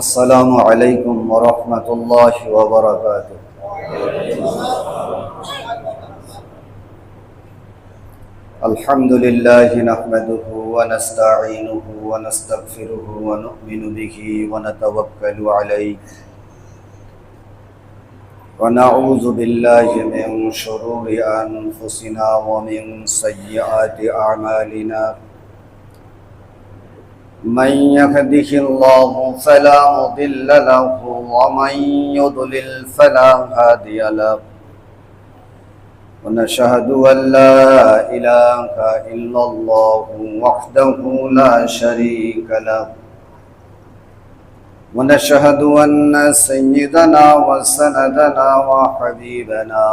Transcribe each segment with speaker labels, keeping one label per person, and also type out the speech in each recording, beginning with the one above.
Speaker 1: السلام عليكم ورحمة الله وبركاته. الحمد لله نحمده ونستعينه ونستغفره ونؤمن به ونتوكل عليه ونعوذ بالله من شرور أنفسنا ومن سيئات أعمالنا. من يهده الله فلا مضل له ومن يضلل فلا هادي له ونشهد أن لا إله إلا الله وحده لا شريك له ونشهد أن سيدنا وسندنا وحبيبنا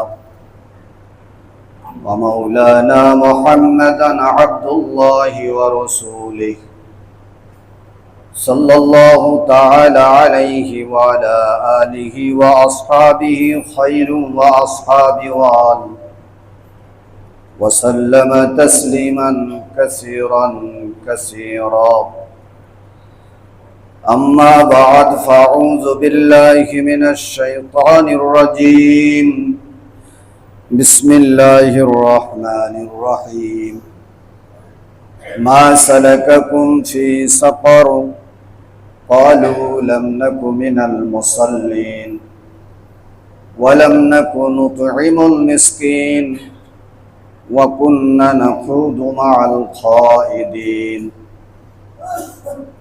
Speaker 1: ومولانا محمدا عبد الله ورسوله صلى الله تعالى عليه وعلى آله وأصحابه خير وأصحاب وآل وسلم تسليما كثيرا كثيرا. أما بعد فأعوذ بالله من الشيطان الرجيم. بسم الله الرحمن الرحيم. ما سلككم في سقر قالوا لم نك من المصلين ولم نك نطعم المسكين وكنا نخوض مع الخائضين.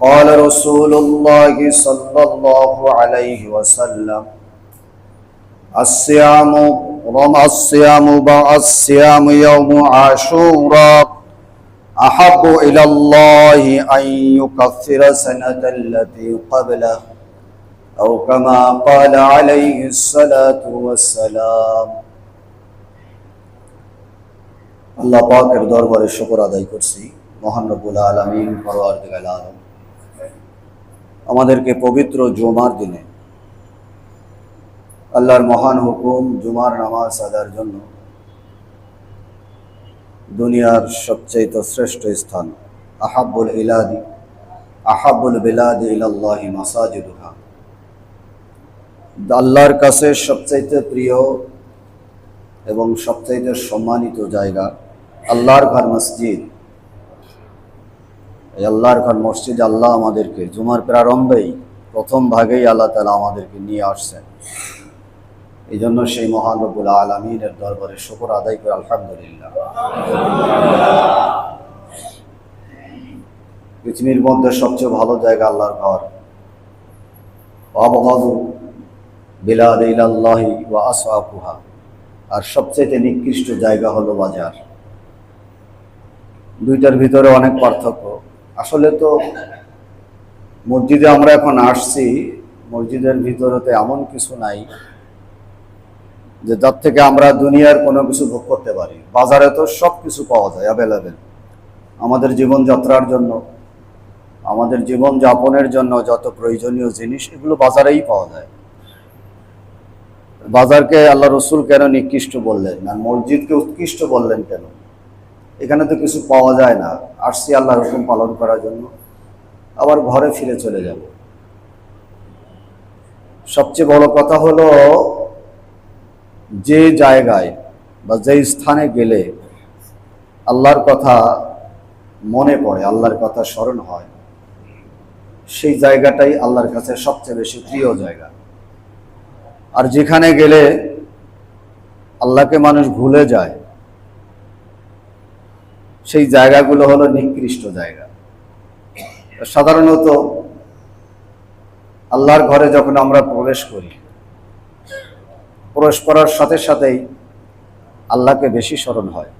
Speaker 1: قال رسول الله صلى الله عليه وسلم الصيام يوم عاشوراء أحب إلى الله أن يكفر سنة التي قبله أو كما قال عليه الصلاة والسلام. আল্লাহ পাকের দরবারে শুকর আদায় করছি, মহান রব্বুল আলামিন পরওয়ারদিগার আলম আমাদেরকে পবিত্র জুমার দিনে আল্লাহর মহান হুকুম জুমার নামাজ আদায়ের জন্য দুনিয়ার সবচেয়ে শ্রেষ্ঠ স্থান আহাব্বুল বিলাদি ইলাল্লাহি মাসাজিদুহা, আল্লাহর কাছে সবচেয়ে প্রিয় এবং সবচেয়ে সম্মানিত জায়গা আল্লাহর ঘর মসজিদ। এই আল্লাহর ঘর মসজিদ আল্লাহ আমাদেরকে জুমার প্রারম্ভেই প্রথম ভাগেই আল্লাহ তাআলা আমাদেরকে নিয়ে আসছেন। এই জন্য সেই মহান রব্বুল আলামিনের দরবারে শুকর আদায় করে আলহামদুলিল্লাহ। পৃথিবীর মধ্যে সবচেয়ে ভালো জায়গা আল্লাহর ঘর। আবগাদু বিলাদি ইলাল্লাহি ওয়া আসওয়াকুহা, আর সবচেয়ে নিকৃষ্ট জায়গা হলো বাজার। দুইটার ভিতরে অনেক পার্থক্য। আসলে তো মসজিদে আমরা এখন আসছি, মসজিদের ভিতরেতে এমন কিছু নাই যে যার থেকে আমরা দুনিয়ার কোনো কিছু ভোগ করতে পারি। বাজারে তো সব কিছু পাওয়া যায় অ্যাভেলেবেল। আমাদের জীবনযাত্রার জন্য, আমাদের জীবন যাপনের জন্য যত প্রয়োজনীয় জিনিস এগুলো বাজারেই পাওয়া যায়। বাজারকে আল্লাহ রসুল কেন নিকৃষ্ট বললেন আর মসজিদকে উৎকৃষ্ট বললেন কেন? এখানে তো কিছু পাওয়া যায় না, আসছি আল্লাহর হুকুম পালন করার জন্য, আবার ঘরে ফিরে চলে যাব। সবচেয়ে বড় কথা হলো যে জায়গায় বা যে স্থানে গেলে আল্লাহর কথা মনে পড়ে, আল্লাহর কথা স্মরণ হয়, সেই জায়গাটাই আল্লাহর কাছে সবচেয়ে বেশি প্রিয় জায়গা। আর যেখানে গেলে আল্লাহকে মানুষ ভুলে যায়, সেই জায়গাগুলো হলো নিকৃষ্ট জায়গা। সাধারণত আল্লাহর ঘরে যখন আমরা প্রবেশ করি, প্রবেশ করার সাথে সাথেই আল্লাহকে বেশি স্মরণ হয়।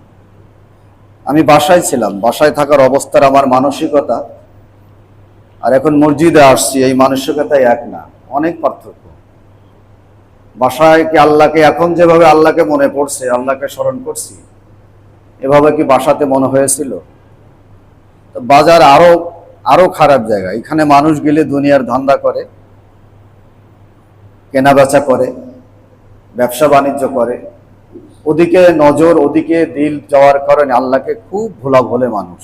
Speaker 1: আমি বাসায় ছিলাম, বাসায় থাকার অবস্থার আমার মানসিকতা আর এখন মসজিদে আসছি, এই মানসিকতাই এক না, অনেক পার্থক্য। বাসায় কি আল্লাহকে এখন যেভাবে আল্লাহকে মনে পড়ছে, আল্লাহকে স্মরণ করছি, এভাবে কি বাসাতে মনে হয়েছিল? তো বাজার আরো খারাপ জায়গা। এখানে মানুষ গেলে দুনিয়ার ধান্দা করে, কেনা বেচা করে, ব্যবসা বাণিজ্য করে, ওদিকে নজর, ওদিকে দিল যাওয়ার কারণে আল্লাহকে খুব ভোলা ভোলে মানুষ।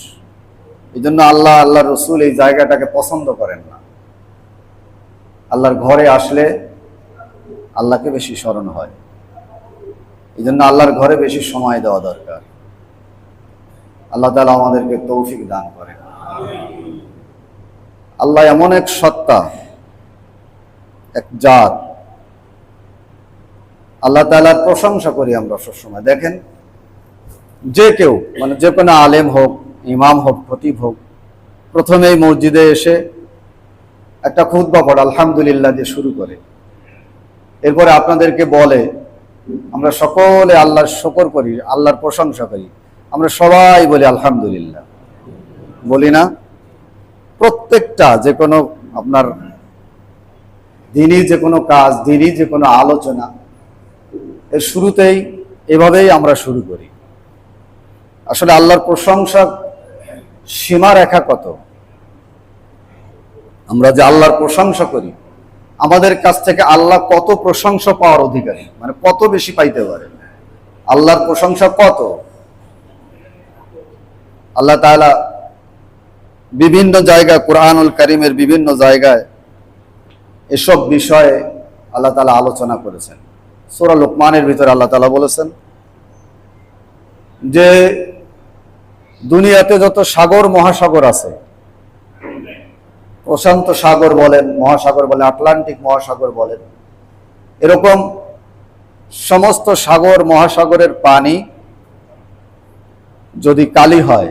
Speaker 1: এই জন্য আল্লাহ রসুল এই জায়গাটাকে পছন্দ করেন না। আল্লাহর ঘরে আসলে আল্লাহকে বেশি স্মরণ হয়। এই জন্য আল্লাহর ঘরে বেশি সময় দেওয়া দরকার। আল্লাহ তাআলা আমাদেরকে তৌফিক দান করেন। আল্লাহ এমন এক সত্তা, এক জাত, আল্লাহ তাআলার প্রশংসা করি আমরা সবসময়। দেখেন, যে কেউ মানে যে কোনো আলেম হোক, ইমাম হোক, খতিব হোক, প্রথমেই মসজিদে এসে একটা খুতবা পড়ে আলহামদুলিল্লাহ দিয়ে শুরু করে। এরপরে আপনাদেরকে বলে আমরা সকলে আল্লাহর শুকর করি, আল্লাহর প্রশংসা করি। আমরা সবাই বলি আলহামদুলিল্লাহ, বলি না? প্রত্যেকটা যে কোনো আপনার দিনই যে কোনো কাজ, দিনই যে কোনো আলোচনা, এর শুরুতেই এভাবেই আমরা শুরু করি। আসলে আল্লাহর প্রশংসা সীমারেখা কত? আমরা যে আল্লাহর প্রশংসা করি, আমাদের কাছ থেকে আল্লাহ কত প্রশংসা পাওয়ার অধিকারী, মানে কত বেশি পাইতে পারে। আল্লাহর প্রশংসা কত? আল্লাহ তাআলা বিভিন্ন জায়গায়, কুরআনুল কারীমের বিভিন্ন জায়গায় এসব বিষয়ে আল্লাহ তাআলা আলোচনা করেছেন। সূরা লুকমানের ভিতরে আল্লাহ তাআলা বলেছেন যে দুনিয়াতে যত সাগর মহাসাগর আছে, প্রশান্ত সাগর বলেন, মহাসাগর বলেন, আটলান্টিক মহাসাগর বলেন, এরকম সমস্ত সাগর মহাসাগরের পানি যদি কালি হয়,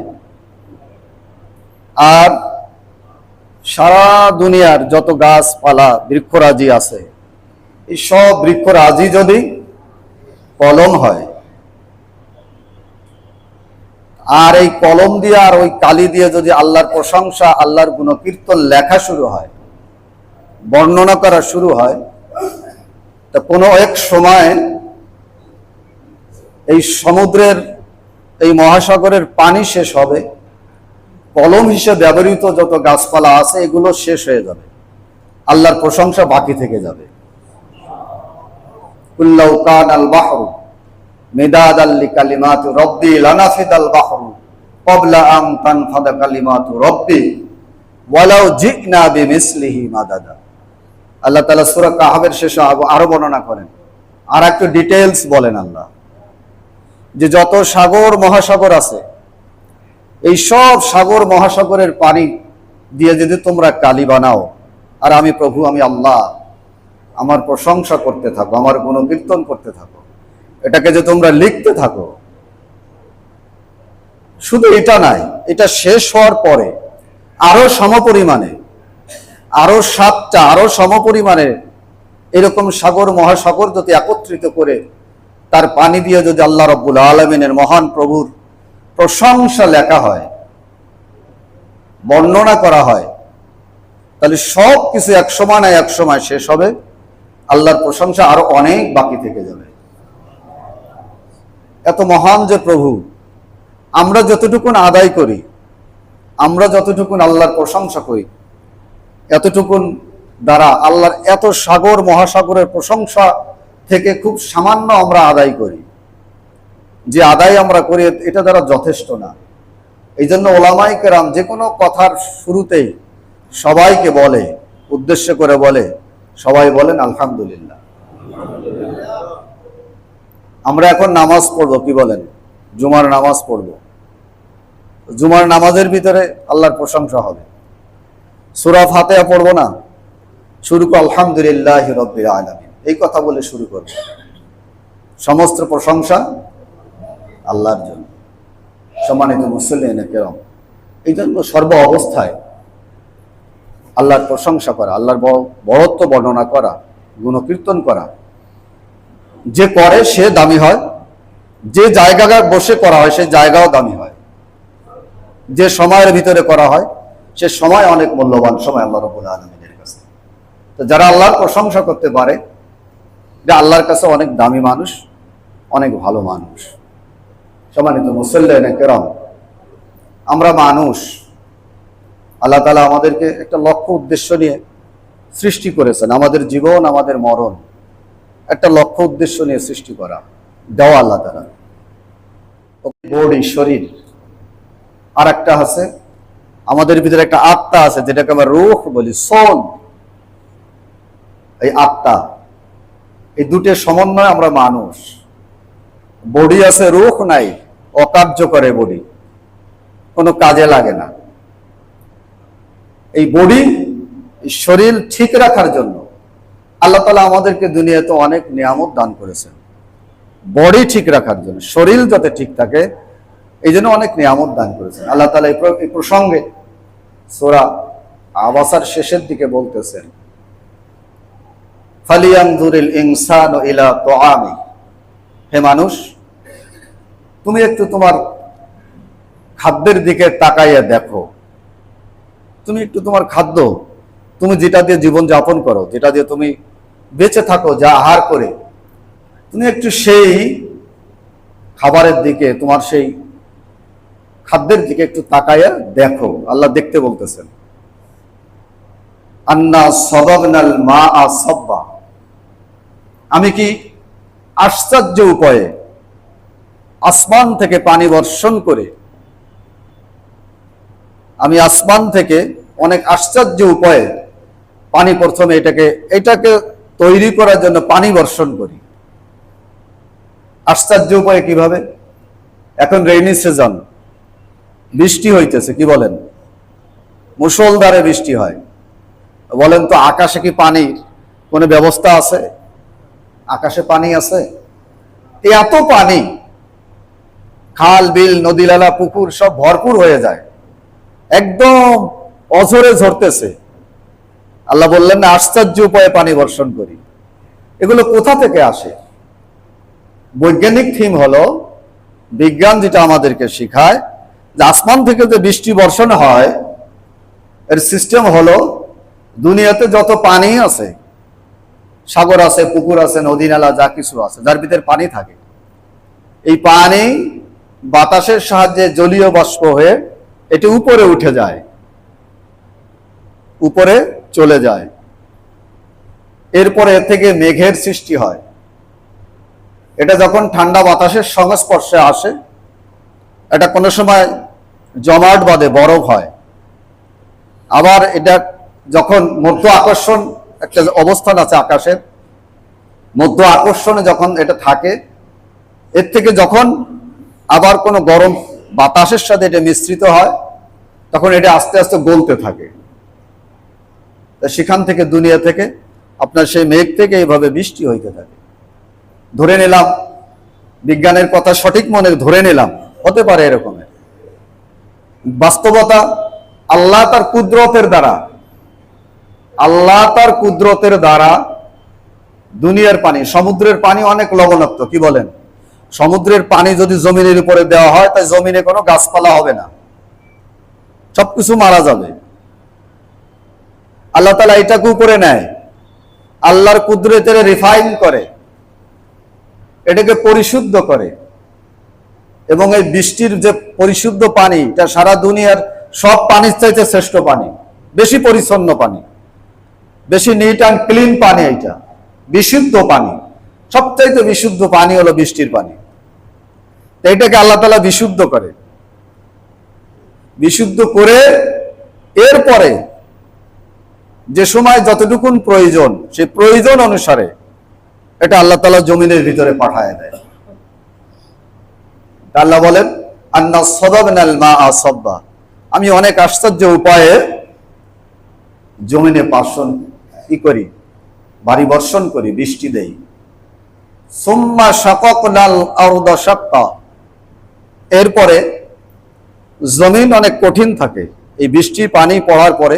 Speaker 1: আর সারা দুনিয়ার যত গাছপালা বৃক্ষরাজি আছে, এই সব বৃক্ষরাজি যদি কলম হয়, আর এই কলম দিয়ে আর ওই কালি দিয়ে যদি আল্লাহর প্রশংসা, আল্লাহর গুণকীর্তন লেখা শুরু হয়, বর্ণনা করা শুরু হয়, তা কোনো এক সময় এই সমুদ্রের, এই মহাসাগরের পানি শেষ হবে, কলম হিসেবে ব্যবহৃত যত গাছপালা আছে এগুলো শেষ হয়ে যাবে, আল্লাহর প্রশংসা বাকি থেকে যাবে। কুল্লাউ কানাল বাহরু মিদাদাল লিকালিমাতি রাব্বি লানাফিদাল বাহরু ক্বাবলা আন তানফাদা কালিমাতু রাব্বি ওয়ালাউ জিনা বিমিসলিহি মাদাদা। আল্লাহ তাআলা সূরা কাহফের শেষে আরো বর্ণনা করেন, আর একটু ডিটেইলস বলেন আল্লাহ, যে যত সাগর মহাসাগর আছে, এই সব সাগর মহাসাগরের পানি দিয়ে যদি তোমরা কালি বানাও, আর আমি প্রভু, আমি আল্লাহ আমার প্রশংসা করতে থাকো, আমার গুণকীর্তন করতে থাকো, এটাকে যে তোমরা লিখতে থাকো, শুধু এটা নাই, এটা শেষ হওয়ার পরে আরো সমপরিমাণে, আরো 7টা আরো সমপরিমাণে এরকম সাগর মহাসাগর যদি একত্রিত করে তার পানি দিয়ে যদি আল্লাহ রাব্বুল আলামিনের মহান প্রভুর প্রশংসা লেখা হয়, বর্ণনা করা হয়, তাহলে সব কিছু একসময় না একসময় শেষ হবে, আল্লাহর প্রশংসা আরো অনেক বাকি থেকে যাবে। এত মহান যে প্রভু, আমরা যতটুকুন আদায় করি, আমরা যতটুকুন আল্লাহর প্রশংসা করি, এতটুকুন দ্বারা আল্লাহর এত সাগর মহাসাগরের প্রশংসা থেকে খুব সামান্য আমরা আদায় করি। যে আদায় আমরা করি এটা দ্বারা যথেষ্ট না। এই জন্য ওলামায়ে কেরাম যে কোনো কথার শুরুতেই সবাইকে বলে, উদ্দেশ্য করে বলে, সবাই বলেন আলহামদুলিল্লাহ। আমরা এখন নামাজ পড়বো, কি বলেন? জুমার নামাজ পড়বো। জুমার নামাজের ভিতরে আল্লাহর প্রশংসা হবে। সূরা ফাতিহা পড়বো না, শুরু করব আলহামদুলিল্লাহি রাব্বিল আলামিন, এই কথা বলে শুরু করব। সমস্ত প্রশংসা আল্লাহর জন্য। সম্মানিত মুসল্লিনে কেরাম, এই জন্য সর্ব অবস্থায় আল্লাহর প্রশংসা করা, আল্লাহর বড়ত্ব বর্ণনা করা, গুণকীর্তন করা, যে করে সে দামি হয়, যে জায়গায় বসে করা হয় সেই জায়গাও দামি হয়, যে সময়ের ভিতরে করা হয় সে সময় অনেক মূল্যবান সময় আল্লাহ রাব্বুল আলামিনের কাছে। তো যারা আল্লাহর প্রশংসা করতে পারে, যে আল্লাহর কাছে অনেক দামি মানুষ, অনেক ভালো মানুষ। সম্মানিত মুসল্লিনে কেরাম, আমরা মানুষ, আল্লাহ তাআলা আমাদেরকে একটা লক্ষ্য উদ্দেশ্য নিয়ে সৃষ্টি করেছেন। আমাদের জীবন, আমাদের মরণ একটা লক্ষ্য উদ্দেশ্য নিয়ে সৃষ্টি করা, দেওয়া আল্লাহ তাআলা। বডি, শরীর, আর একটা আছে আমাদের ভিতরে একটা আত্মা আছে, যেটাকে আমরা রূহ বলি, সোল। এই আত্মা, এই দুটোর সমন্বয় আমরা মানুষ। বডি আছে, রূহ নাই, অকার্য করে বডি, কোনো কাজে লাগে না। এই বডি, শরীর ঠিক রাখার জন্য আল্লাহ তাআলা আমাদেরকে দুনিয়াতে অনেক নিয়ামত দান করেছেন। বডি ঠিক রাখার জন্য, শরীর যাতে ঠিক থাকে এই জন্য অনেক নিয়ামত দান করেছেন আল্লাহ তাআলা। এই প্রসঙ্গে সূরা আবাসার শেষের দিকে বলতেছেন, ফালিয়ানজুরিল ইনসানু ইলা তুআমি, হে মানুষ তুমি একটু তোমার খাদ্যের দিকে তাকাইয়া দেখো। তুমি একটু তোমার খাদ্য, তুমি যেটা দিয়ে জীবন যাপন করো, যেটা দিয়ে তুমি বেঁচে থাকো, যা আহার করে, তুমি একটু সেই খাবারের দিকে, তোমার সেই খাদ্যের দিকে একটু তাকাইয়া দেখো। আল্লাহ দেখতে বলতেছেন। আন্না সাবাবনাল মাআ সাব্বা, আমি কি আশ্চর্য উপায়ে আসমান থেকে পানি বর্ষণ করে, আমি আসমান থেকে অনেক আশ্চর্য উপায়ে পানি, প্রথমে এটাকে তৈরি করার জন্য পানি বর্ষণ করি। আশ্চর্য উপায়ে কিভাবে? এখন রেইনি সিজন, বৃষ্টি হইতেছে, কি বলেন, মুষলধারে বৃষ্টি হয়। বলেন তো আকাশে কি পানির কোনো ব্যবস্থা আছে? আকাশে পানি আছে? এত পানি, খাল বিল নদী নালা পুকুর সব ভরপুর হয়ে যায়, একদম অঝরে ঝরতেছে। আল্লাহ বললেন না আশ্চর্য উপায়ে পানি বর্ষণ করি। এগুলো কোথা থেকে আসে? বৈজ্ঞানিক থিম হলো, বিজ্ঞান যেটা আমাদেরকে শিখায় যে আসমান থেকে যে বৃষ্টি বর্ষণ হয়, এর সিস্টেম হলো দুনিয়াতে যত পানি আছে, সাগর আছে, পুকুর আছে, নদী নালা যা কিছু আছে, যার ভিতরে পানি থাকে, এই পানি বাতাসের সাহায্যে জলীয় বাষ্প হয়ে এটি উপরে উঠে যায়, উপরে চলে যায়। এরপরে এর থেকে মেঘের সৃষ্টি হয়। এটা যখন ঠান্ডা বাতাসের সংস্পর্শে আসে, এটা কোনো সময় জমাট বাঁধে, বরফ হয়। আবার এটা যখন মধ্য আকর্ষণ, একটা অবস্থান আছে আকাশের মধ্য আকর্ষণে, যখন এটা থাকে, এর থেকে যখন আবার কোনো গরম বাতাসের সাথে এটা মিশ্রিত হয়, তখন এটা আস্তে আস্তে গলতে থাকে। সেখান থেকে, দুনিয়া থেকে, আপনার সেই মেঘ থেকে এইভাবে বৃষ্টি হইতে থাকে। ধরে নিলাম, বিজ্ঞানের কথা সঠিক মনে ধরে নিলাম, হতে পারে এরকমের। বাস্তবতা আল্লাহ তার কুদরতের দ্বারা, আল্লাহ তার কুদরতের দ্বারা দুনিয়ার পানি, সমুদ্রের পানি অনেক লবণাক্ত, কি বলেন? সমুদ্রের পানি যদি জমিনের উপরে দেওয়া হয়, তাই জমিনে কোনো গাছপালা হবে না, সবকিছু মারা যাবে। আল্লাহ তাআলা এটাকে উপরে নেয়, আল্লাহর কুদরতের রিফাইন করে, এটাকে পরিশুদ্ধ করে, এবং এই বৃষ্টির যে পরিশুদ্ধ পানি, এটা সারা দুনিয়ার সব পানির চাইতে শ্রেষ্ঠ পানি, বেশি পরিচ্ছন্ন পানি, বেশি নিট অ্যান্ড ক্লিন পানি। এটা বিশুদ্ধ পানি, সবচাইতে বিশুদ্ধ পানি হলো বৃষ্টির পানি। এইটাকে আল্লাহ তাআলা বিশুদ্ধ করে, বিশুদ্ধ করে এরপরে যে সময় যতটুকুন প্রয়োজন, সেই প্রয়োজন অনুসারে এটা আল্লাহ তাআলা জমিনের ভিতরে পাঠায় দেয়। আল্লাহ বলেন, আন্না সাবাবনাল মাআ সাব্বা, আমি অনেক আশ্চর্য উপায়ে জমিনে কি করি, বাড়ি বর্ষণ করি, বৃষ্টি দেই। সুম্মা শাকাকনাল আরদা শাক্কা, এরপরে জমিন অনেক কঠিন থাকে, এই বৃষ্টির পানি পড়ার পরে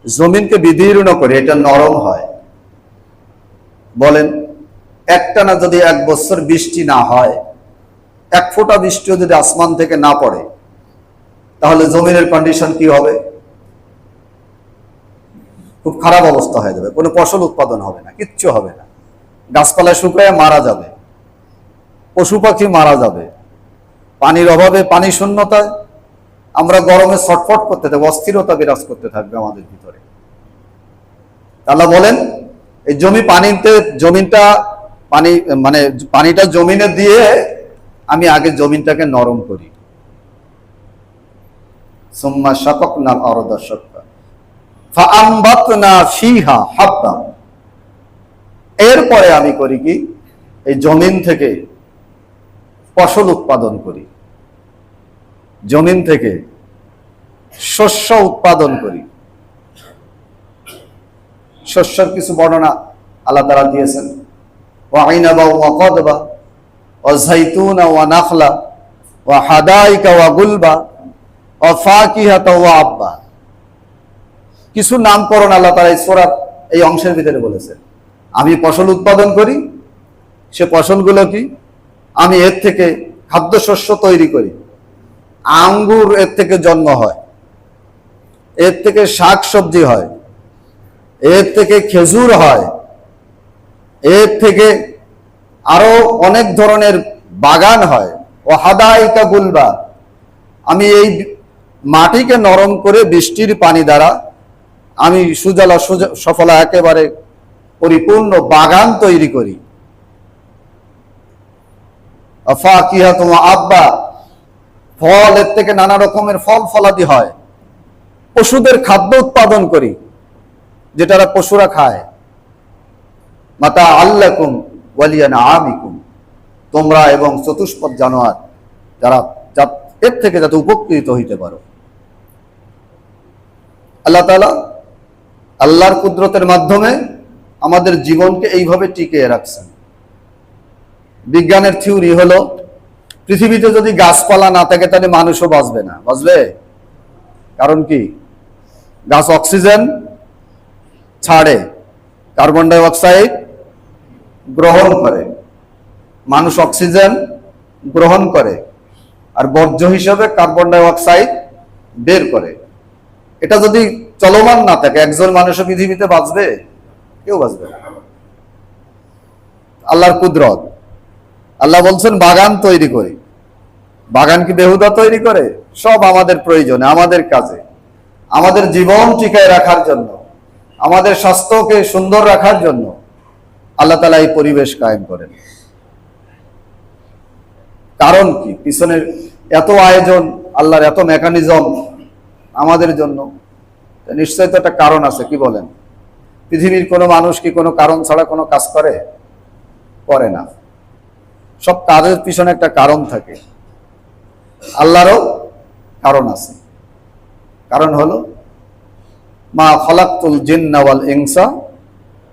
Speaker 1: জমিনকে বিদীর্ণ করে, এটা নরম হয়। বলেন একটানা যদি 1 বছর বৃষ্টি না হয়, 1 ফোঁটা বৃষ্টিও যদি আসমান থেকে না পড়ে, তাহলে জমিনের কন্ডিশন কি হবে? খুব খারাপ অবস্থা হয়ে যাবে, কোনো ফসল উৎপাদন হবে না, কিচ্ছু হবে না, গাছপালা শুকিয়ে মারা যাবে, পশু পাখি মারা যাবে। পানির অভাবে, পানি শূন্যতায় আমরা গরমে ছটফট করতে থাকবো, অস্থিরতা বিরাজ করতে থাকবে আমাদের ভিতরে। আল্লাহ বলেন এই জমিনটা পানি, মানে পানিটা জমিনে দিয়ে আমি আগে জমিনটাকে নরম করি। সুম্মা শাকাকনাল আরদা শাক্কা ফাআমবাতনা ফিহা হাব্বা, এরপরে আমি করি কি, এই জমিন থেকে ফসল উৎপাদন করি, জমিন থেকে শস্য উৎপাদন করি। শস্যের কিছু বর্ণনা আল্লাহ তাআলা দিয়েছেন, ওয়া আইনাবা ওয়া কদবা ওয়া যাইতুনা ওয়া নাখলা ওয়া হাদাইকা ওয়া গুলবা ওয়া ফাকিহাতা ওয়া আব্বা। কিছু নামকরণ আল্লাহ তাআলা এই সূরার এই অংশের ভিতরে বলেছেন। আমি ফসল উৎপাদন করি, সে ফসলগুলো কি, আমি এর থেকে খাদ্যশস্য তৈরি করি। আঙ্গুর এর থেকে জন্ম হয়, এর থেকে শাক সবজি হয়, এর থেকে খেজুর হয়, এর থেকে আরো অনেক ধরনের বাগান হয়। ও হাদাইকা গুলবা, আমি এই মাটিকে নরম করে বৃষ্টির পানি দ্বারা আমি সুজলা সফলা একেবারে পরিপূর্ণ বাগান তৈরি করি। ফাকিহাতু ওয়া আব্বা, ফল এর থেকে নানা রকমের ফল ফলাদি হয়। পশুদের খাদ্য উৎপাদন করি, যেটা পশুরা খায়। মাতা আল্লাকুম ওয়ালিয়ানআমিকুম, তোমরা এবং চতুষ্পদ জানোয়ার যারা এর থেকে যাতে উপকৃত হইতে পারো। আল্লাহ তাআলা আল্লাহর কুদরতের মাধ্যমে আমাদের জীবনকে এইভাবে টিকিয়ে রাখছেন। বিজ্ঞানের থিওরি হলো, পৃথিবীতে যদি গাছপালা না থাকে তাহলে মানুষও বাঁচবে না। বাঁচবে? কারণ কি, গাছ অক্সিজেন ছাড়ে, কার্বন ডাই অক্সাইড গ্রহণ করে, মানুষ অক্সিজেন গ্রহণ করে আর বর্জ্য হিসেবে কার্বন ডাই অক্সাইড বের করে। এটা যদি চলমান না থাকে, একজন মানুষও পৃথিবীতে বাঁচবে? কেউ বাঁচবে না। আল্লাহর কুদরত। আল্লাহ বলছেন বাগান তৈরি করি। বাগান কি বেহুদা তৈরি করে? সব আমাদের প্রয়োজনে, আমাদের কাজে, আমাদের জীবন টিকায় রাখার জন্য, আমাদের স্বাস্থ্যকে সুন্দর রাখার জন্য আল্লাহ তাআলা এই পরিবেশ কায়েম করেন। কারণ কি, পিছনের এত আয়োজন, আল্লাহর এত মেকানিজম আমাদের জন্য, নিশ্চয়ই তো একটা কারণ আছে। কি বলেন? পৃথিবীর কোনো মানুষ কি কোনো কারণ ছাড়া কোনো কাজ করে? করে না। সব কাজের পিছনে একটা কারণ থাকে। আল্লাহরও কারণ আছে। কারণ হলো, মা খালাকতুল জিন্না ওয়াল ইনসা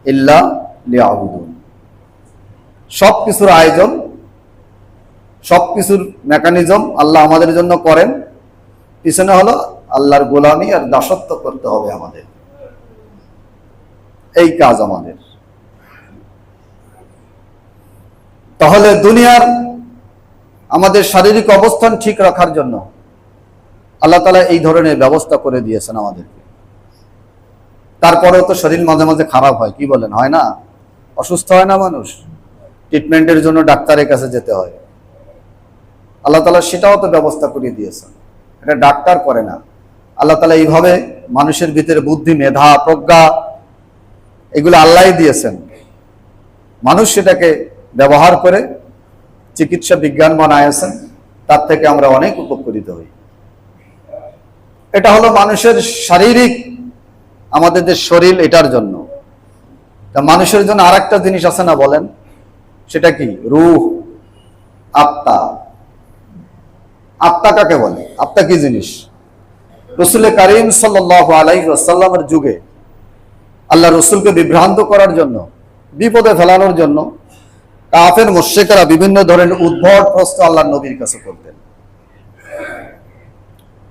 Speaker 1: ইল্লা লিয়াবুদুন। সব কিছুর আয়োজন, সব কিছুর মেকানিজম আল্লাহ আমাদের জন্য করেন। পিছনে হলো আল্লাহর গোলামি আর দাসত্ব করতে হবে আমাদের। এই কাজ আমাদের। তাহলে দুনিয়ার আমাদের শারীরিক অবস্থান ঠিক রাখার জন্য আল্লাহ তাআলা এই ধরনের ব্যবস্থা করে দিয়েছেন আমাদেরকে। তারপরেও তো শরীর মাঝে মাঝে খারাপ হয়। কি বলেন? হয় না? অসুস্থ হয় না মানুষ? ট্রিটমেন্টের জন্য ডাক্তারের কাছে যেতে হয়। আল্লাহ তাআলা সেটাও তো ব্যবস্থা করে দিয়েছেন। এটা ডাক্তার করে না। আল্লাহ তাআলা এইভাবে মানুষের ভিতরে বুদ্ধি, মেধা, প্রজ্ঞা এগুলো আল্লাহই দিয়েছেন। মানুষ সেটাকে ব্যবহার করে চিকিৎসা বিজ্ঞান বানায়ছেন। তার থেকে আমরা অনেক উপকৃত হই। এটা হলো মানুষের শারীরিক, আমাদের যে শরীর, এটার জন্য। তা মানুষের জন্য আরেকটা জিনিস আছে না, বলেন? সেটা কি? রূহ, আত্মা। আত্মা কাকে বলে? আত্মা কি জিনিস? রাসূল কারীম সাল্লাল্লাহু আলাইহি ওয়াসাল্লামের যুগে আল্লাহ রাসূলকে বিভ্রান্ত করার জন্য, বিপদে ফেলানোর জন্য কাফের মুশরিকরা বিভিন্ন ধরনের উদ্ভট প্রশ্ন আল্লাহর নবীর কাছে করতেন।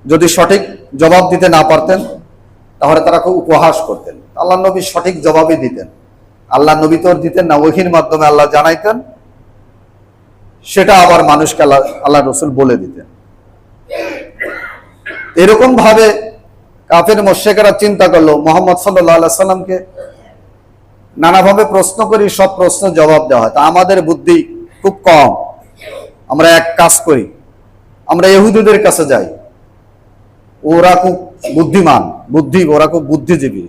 Speaker 1: যদি সঠিক জবাব দিতে না পারতেন তাহলে তারা খুব উপহাস করতেন। আল্লাহ নবী সঠিক জবাবই দিতেন। আল্লাহ নবী তো দিতেন না, ওহীর মাধ্যমে আল্লাহ জানাইতেন, সেটা আবার মানুষকে আল্লাহ রাসূল বলে দিতেন। এরকম ভাবে কাফের মুশরিকরা চিন্তা করলো, মুহাম্মদ সাল্লাল্লাহু আলাইহি সাল্লামকে নানাভাবে প্রশ্ন করি, সব প্রশ্ন জবাব দেওয়া হয়। তা আমাদের বুদ্ধি খুব কম। আমরা এক কাজ করি, আমরা ইহুদিদের কাছে যাই। ওরা খুব বুদ্ধিমান, ওরা খুব বুদ্ধিজীবী।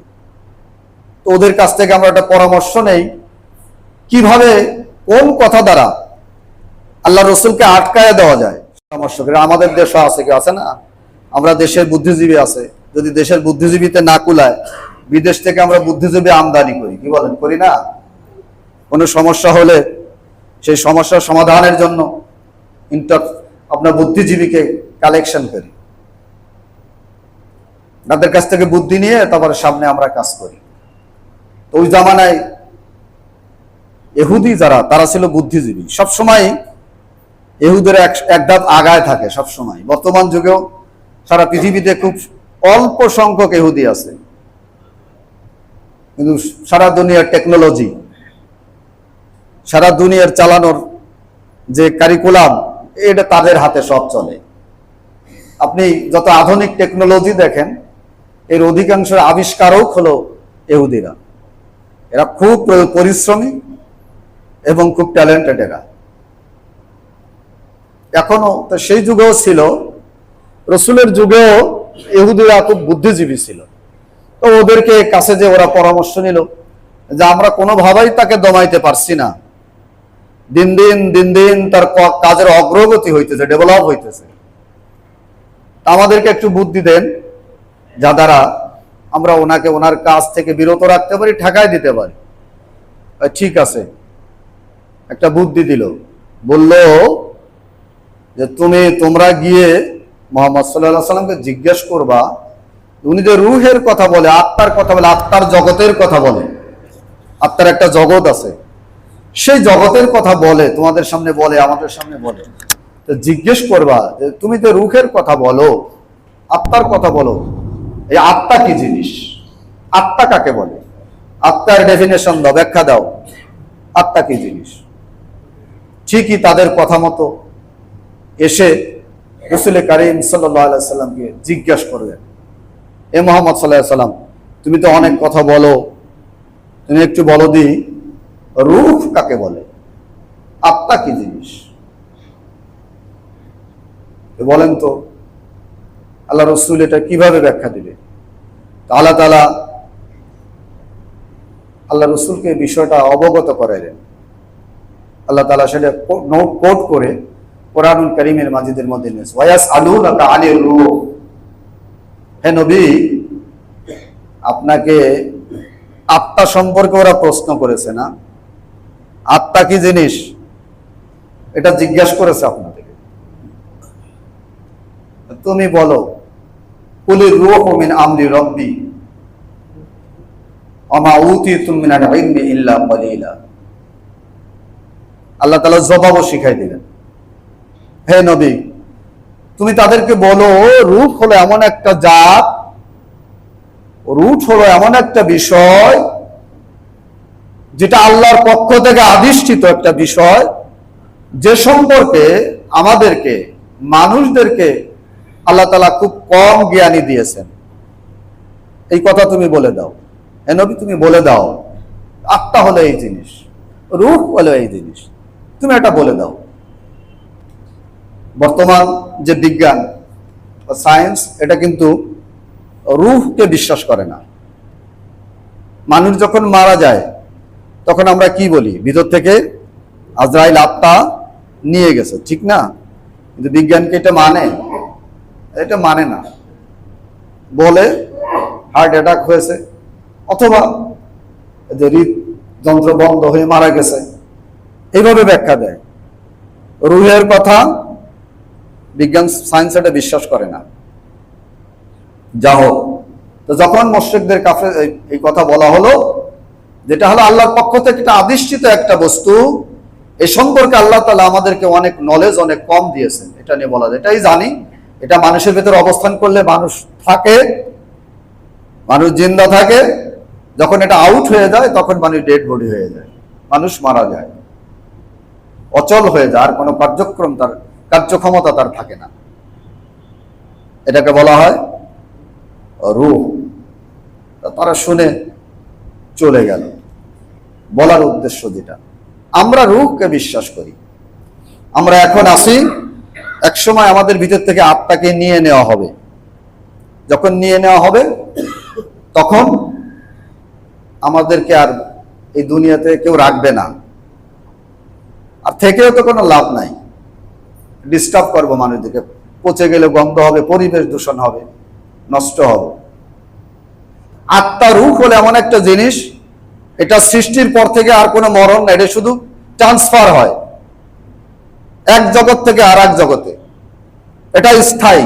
Speaker 1: তো ওদের কাছ থেকে আমরা একটা পরামর্শ নেই, কিভাবে কোন কথা দ্বারা আল্লাহ রসুলকে আটকায় দেওয়া যায়। পরামর্শ করে। আমাদের দেশও আছে, কি আছে না? আমরা দেশের বুদ্ধিজীবী আছে, যদি দেশের বুদ্ধিজীবীতে না কুলায়, বিদেশ থেকে আমরা বুদ্ধিজীবী আমদানি করি। কি বলেন? করি না? কোনো সমস্যা হলে সেই সমস্যার সমাধানের জন্য আপনার বুদ্ধিজীবীকে কালেকশন করি, তাদের কাছ থেকে বুদ্ধি নিয়ে তারপরে সামনে আমরা কাজ করি। তো ওই জামানায় ইহুদি যারা, তারা ছিল বুদ্ধিজীবী। সবসময় ইহুদের এক ধাপ আগায় থাকে সবসময়। বর্তমান যুগেও সারা পৃথিবীতে খুব অল্প সংখ্যক ইহুদি আছে, কিন্তু সারা দুনিয়ার টেকনোলজি, সারা দুনিয়ার চালানোর যে কারিকুলাম, এটা তাদের হাতে সব চলে। আপনি যত আধুনিক টেকনোলজি দেখেন, এর অধিকাংশ আবিষ্কারক হলো ইহুদিরা। এরা খুব পরিশ্রমী এবং খুব ট্যালেন্টেড। এরা এখনো তো সেই যুগেও ছিল, রসুলের যুগেও ইহুদিরা খুব বুদ্ধিজীবী ছিল। তো ওদেরকে কাছে যে ওরা পরামর্শ নিল যে আমরা কোনোভাবেই তাকে দমাইতে পারছি না, দিন দিন তার কাজের অগ্রগতি হইতেছে, ডেভেলপ হইতেছে, আমাদেরকে একটু বুদ্ধি দেন যা দ্বারা আমরা ওনাকে ওনার কাজ থেকে বিরত রাখতে পারি, ঠেকায় দিতে পারি। ঠিক আছে, একটা বুদ্ধি দিল, বলল যে তোমরা গিয়ে মুহাম্মদ সাল্লাল্লাহু আলাইহি সাল্লামকে জিজ্ঞেস করবা, উনি যে রূহের কথা বলে, আত্মার কথা বলে, আত্মার জগতের কথা বলে, আত্মার একটা জগৎ আছে, সেই জগতের কথা বলে, তোমাদের সামনে বলে, আমাদের সামনে বলে। তো জিজ্ঞেস করবা যে তুমি তো রূহের কথা বলো, আত্মার কথা বলো, এই আত্মা কি জিনিস, আত্মা কাকে বলে, আত্মার ডেফিনেশন দাও, ব্যাখ্যা দাও, আত্মা কি জিনিস। ঠিকই তাদের কথা মতো এসে রাসূল কারীম সাল্লাল্লাহু আলাইহি সাল্লামকে জিজ্ঞাসা করলেন, এ মুহাম্মদ সাল্লাল্লাহু আলাইহি সাল্লাম, তুমি তো অনেক কথা বলো, তুমি একটু বলো দি রূহ কাকে বলে, আত্মা কি জিনিস বলেন তো। আল্লাহ রসুল এটা কিভাবে ব্যাখ্যা দিবে? আল্লাহ তাআলা আল্লাহ রসুলকে বিষয়টা অবগত করাইলেন। আল্লাহ তাআলা সেটা কোট করে কোরআনুল কারীমের মাজিদের মধ্যে নিয়েছে, ওয়ায়াসআলুনাকা আনির রূহ, হে নবী, আপনাকে আত্মা সম্পর্কে ওরা প্রশ্ন করেছে না, আত্মা কি জিনিস এটা জিজ্ঞাসা করেছে আপনাদেরকে, তুমি বলো কুলির রূহু মিন আমরি রাব্বি ওয়া মা উতীতুম মিনাল ইলমি ইল্লা ক্বালিলা। আল্লাহ তাআলা জবাবও শিখাই দিলেন, হে নবী, তুমি তাদেরকে বলো রূহ হলো এমন একটা জাত, রূহ হলো এমন একটা বিষয় যেটা আল্লাহর পক্ষ থেকে আদিষ্টিত একটা বিষয়, যে সম্পর্কে আমাদেরকে, মানুষদেরকে আল্লাহ তাআলা খুব কম জ্ঞানী দিয়েছেন। এই কথা তুমি বলে দাও, হে নবী, তুমি বলে দাও আত্মা হলো এই জিনিস, রূহ হলো এই জিনিস, তুমি এটা বলে দাও। বর্তমান যে বিজ্ঞান বা সায়েন্স, এটা কিন্তু রূহকে বিশ্বাস করে না। মানুষ যখন মারা যায় তখন আমরা কি বলি, ভিতর থেকে আজরাইল আত্মা নিয়ে গেছে, ঠিক না? কিন্তু বিজ্ঞানকে এটা মানে? এটা মানে না, বলে হার্ট অ্যাটাক হয়েছে, অথবা যে হৃদযন্ত্র বন্ধ হয়ে মারা গেছে, এইভাবে ব্যাখ্যা দেয়। রূহের কথা বিজ্ঞান সায়েন্স এটা বিশ্বাস করে না। যা হোক, তো যখন মুশরিকদের কাছে এই কথা বলা হলো, যেটা হলো আল্লাহর পক্ষ থেকে এটা আদিষ্টিত একটা বস্তু, এই সম্পর্কে আল্লাহ তাআলা আমাদেরকে অনেক নলেজ, অনেক কম দিয়েছেন, এটা নিয়ে বলা যায়। এটাই জানি, এটা মানুষের ভেতরে অবস্থান করলে মানুষ থাকে, মানুষ জিন্দা থাকে, যখন এটা আউট হয়ে যায় তখন মানুষ ডেড বডি হয়ে যায়, মানুষ মারা যায়, অচল হয়ে যায়, আর কোনো কার্যক্ষমতা তার থাকে না। এটাকে বলা হয় রূহ। তারা শুনে চলে গেল। বলার উদ্দেশ্য যেটা, আমরা রূহকে বিশ্বাস করি। আমরা এখন আসি, এক সময় আমাদের ভিতর থেকে আত্মাকে নিয়ে নেওয়া হবে। যখন নিয়ে নেওয়া হবে তখন আমাদেরকে আর এই দুনিয়াতে কেউ রাখবে না, আর থেকেও তো কোনো লাভ নাই। ডিস্টার্ব করবো মানুষদেরকে, পচে গেলে গন্ধ হবে, পরিবেশ দূষণ হবে, নষ্ট হবে। আত্মা রূহ হলে এমন একটা জিনিস এটা সৃষ্টির পর থেকে আর কোনো মরণ না, এটা শুধু ট্রান্সফার হয় এক জগৎ থেকে আর এক জগতে, এটা স্থায়ী।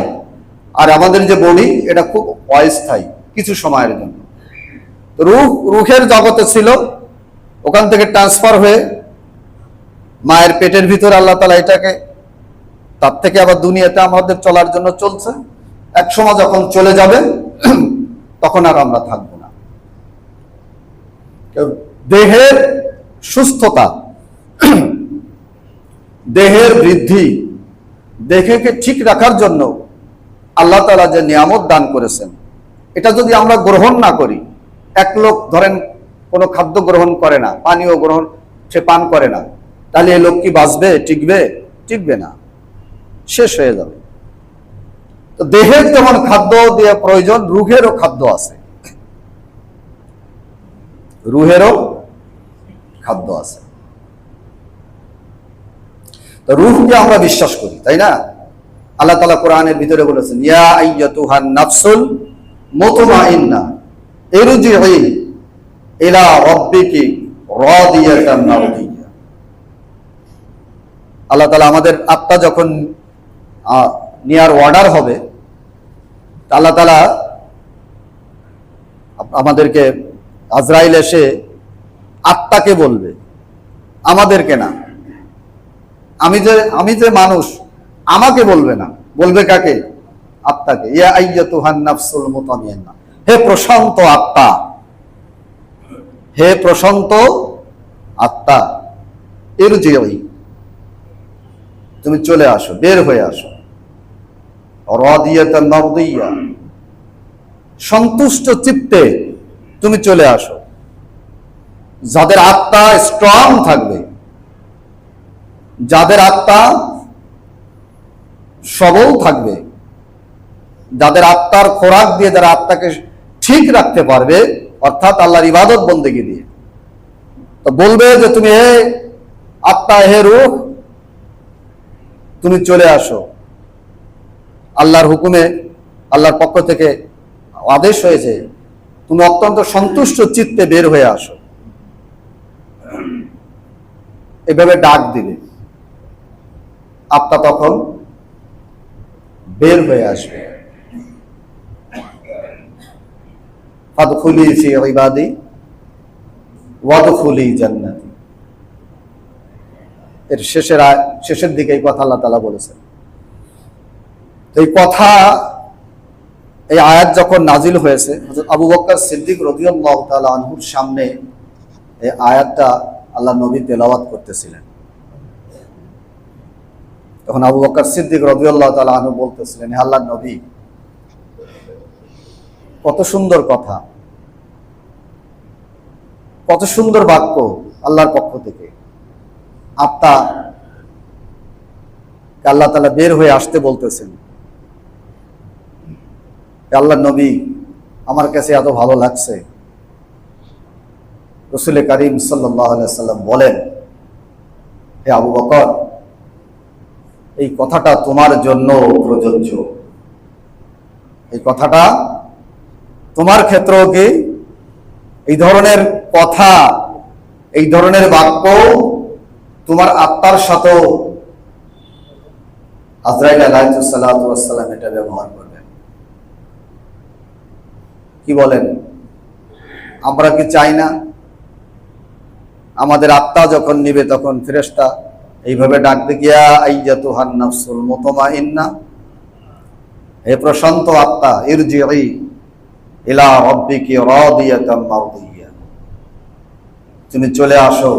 Speaker 1: আর আমাদের যে বডি এটা খুব অস্থায়ী, কিছু সময়ের জন্য। রুহের জগতে ছিল, ওখান থেকে ট্রান্সফার হয়ে মায়ের পেটের ভিতরে আল্লাহ তাআলা এটাকে, তার থেকে আবার দুনিয়াতে আমাদের চলার জন্য চলছে। এক সময় যখন চলে যাবে তখন আর আমরা থাকবো না। দেহের সুস্থতা, দেহের বৃদ্ধি, দেহকে ঠিক রাখার জন্য আল্লাহ তাআলা যে নিয়ামত দান করেছেন, এটা যদি আমরা গ্রহণ না করি, এক লোক ধরেন কোনো খাদ্য গ্রহণ করে না, পানীয় গ্রহণ সে পান করে না, তাহলে এই লোক কি বাঁচবে? টিকবে? টিকবে না, শেষ হয়ে যাবে। তো দেহের যেমন খাদ্য দিয়ে প্রয়োজন, রুহেরও খাদ্য আছে, রুহেরও খাদ্য আছে। তো রুহকে আমরা বিশ্বাস করি, তাই না? আল্লাহ তাআলা কোরআনের ভিতরে বলেছেন, ইয়া আইয়াতুহান নাফসুল মুতমাইন্নাহ ইরজিই ইলা রাব্বিকি রাদিয়াতান মারদিয়া। আল্লাহ তাআলা আমাদের আত্মা যখন নেয়ার অর্ডার হবে, আল্লাহ তাআলা আমাদেরকে, আজরাইল এসে আত্মাকে বলবে, আমাদেরকে না। আমি যে মানুষ, আমাকে বলবে না, বলবে কাকে? আত্মাকে। ইয়া আইয়াতুহান নাফসুল মুতমাইন্নাহ, হে প্রশান্ত আত্মা, হে প্রশান্ত আত্মা, ইরজিই, তুমি চলে আসো, বের হয়ে আসো। রাদিয়াতান মারদিয়া, সন্তুষ্ট চিত্তে তুমি চলে আসো। যাদের আত্মা স্ট্রং থাকবে, যাদের আত্মা সবল থাকবে, যাদের আত্মার খোরাক দিয়ে যারা আত্মাকে ঠিক রাখতে পারবে, অর্থাৎ আল্লাহর ইবাদত বন্দেগী দিয়ে, তো বলবে যে তুমি হে আত্মা, হে রূহ, তুমি চলে আসো। আল্লাহর হুকুমে, আল্লাহর পক্ষ থেকে আদেশ হয়েছে, তুমি অত্যন্ত সন্তুষ্ট চিত্তে বের হয়ে আসো। এভাবে ডাক দিবে, আত্মা তখন বের হয়ে আসবে। ফাদখুলি ফি ইবাদি ওয়াদখুলি জান্নাতি, এর শেষের দিকে এই কথা আল্লাহ তাআলা বলেছেন। এই কথা, এই আয়াত যখন নাজিল হয়েছে, হযরত আবু বকর সিদ্দিক রাদিয়াল্লাহু তাআলা আনহুর সামনে এই আয়াতটা আল্লাহ নবী তেলাওয়াত করতেছিলেন। তখন আবু বকর সিদ্দিক রাদিয়াল্লাহু তাআলা আনহু বলতেছিলেন, হে আল্লাহর নবী, কত সুন্দর কথা, কত সুন্দর বাক্য আল্লাহর পক্ষ থেকে। আত্মা আল্লাহ তাআলা বের হয়ে আসতে বলতেছেন। আল্লাহর নবী, আমার কাছে এত ভালো লাগছে। রাসূল কারীম সাল্লাল্লাহু আলাইহি ওয়াসাল্লাম বলেন, হে আবু বকর, এই কথাটা তোমার জন্য প্রযোজ্য, এই কথাটা তোমার ক্ষেত্রেও কি এই ধরনের কথা, এই ধরনের বাক্য তোমার আত্মার সাথেও আজরাইল আলাইহিস সালাতু ওয়াস সালাম এটা ব্যবহার করবেন। কি বলেন? আমরা কি চাই না আমাদের আত্মা যখন নিবে তখন ফেরেশতা এইভাবে ডাকবে, গিয়া আইয়াতুহান নাফসুল মুতমাইন্নাহ, হে প্রশান্ত আত্মা, ইরজিই ইলা রাব্বিকি রাদিয়াতাম মারদিয়া, তুমি চলে আসো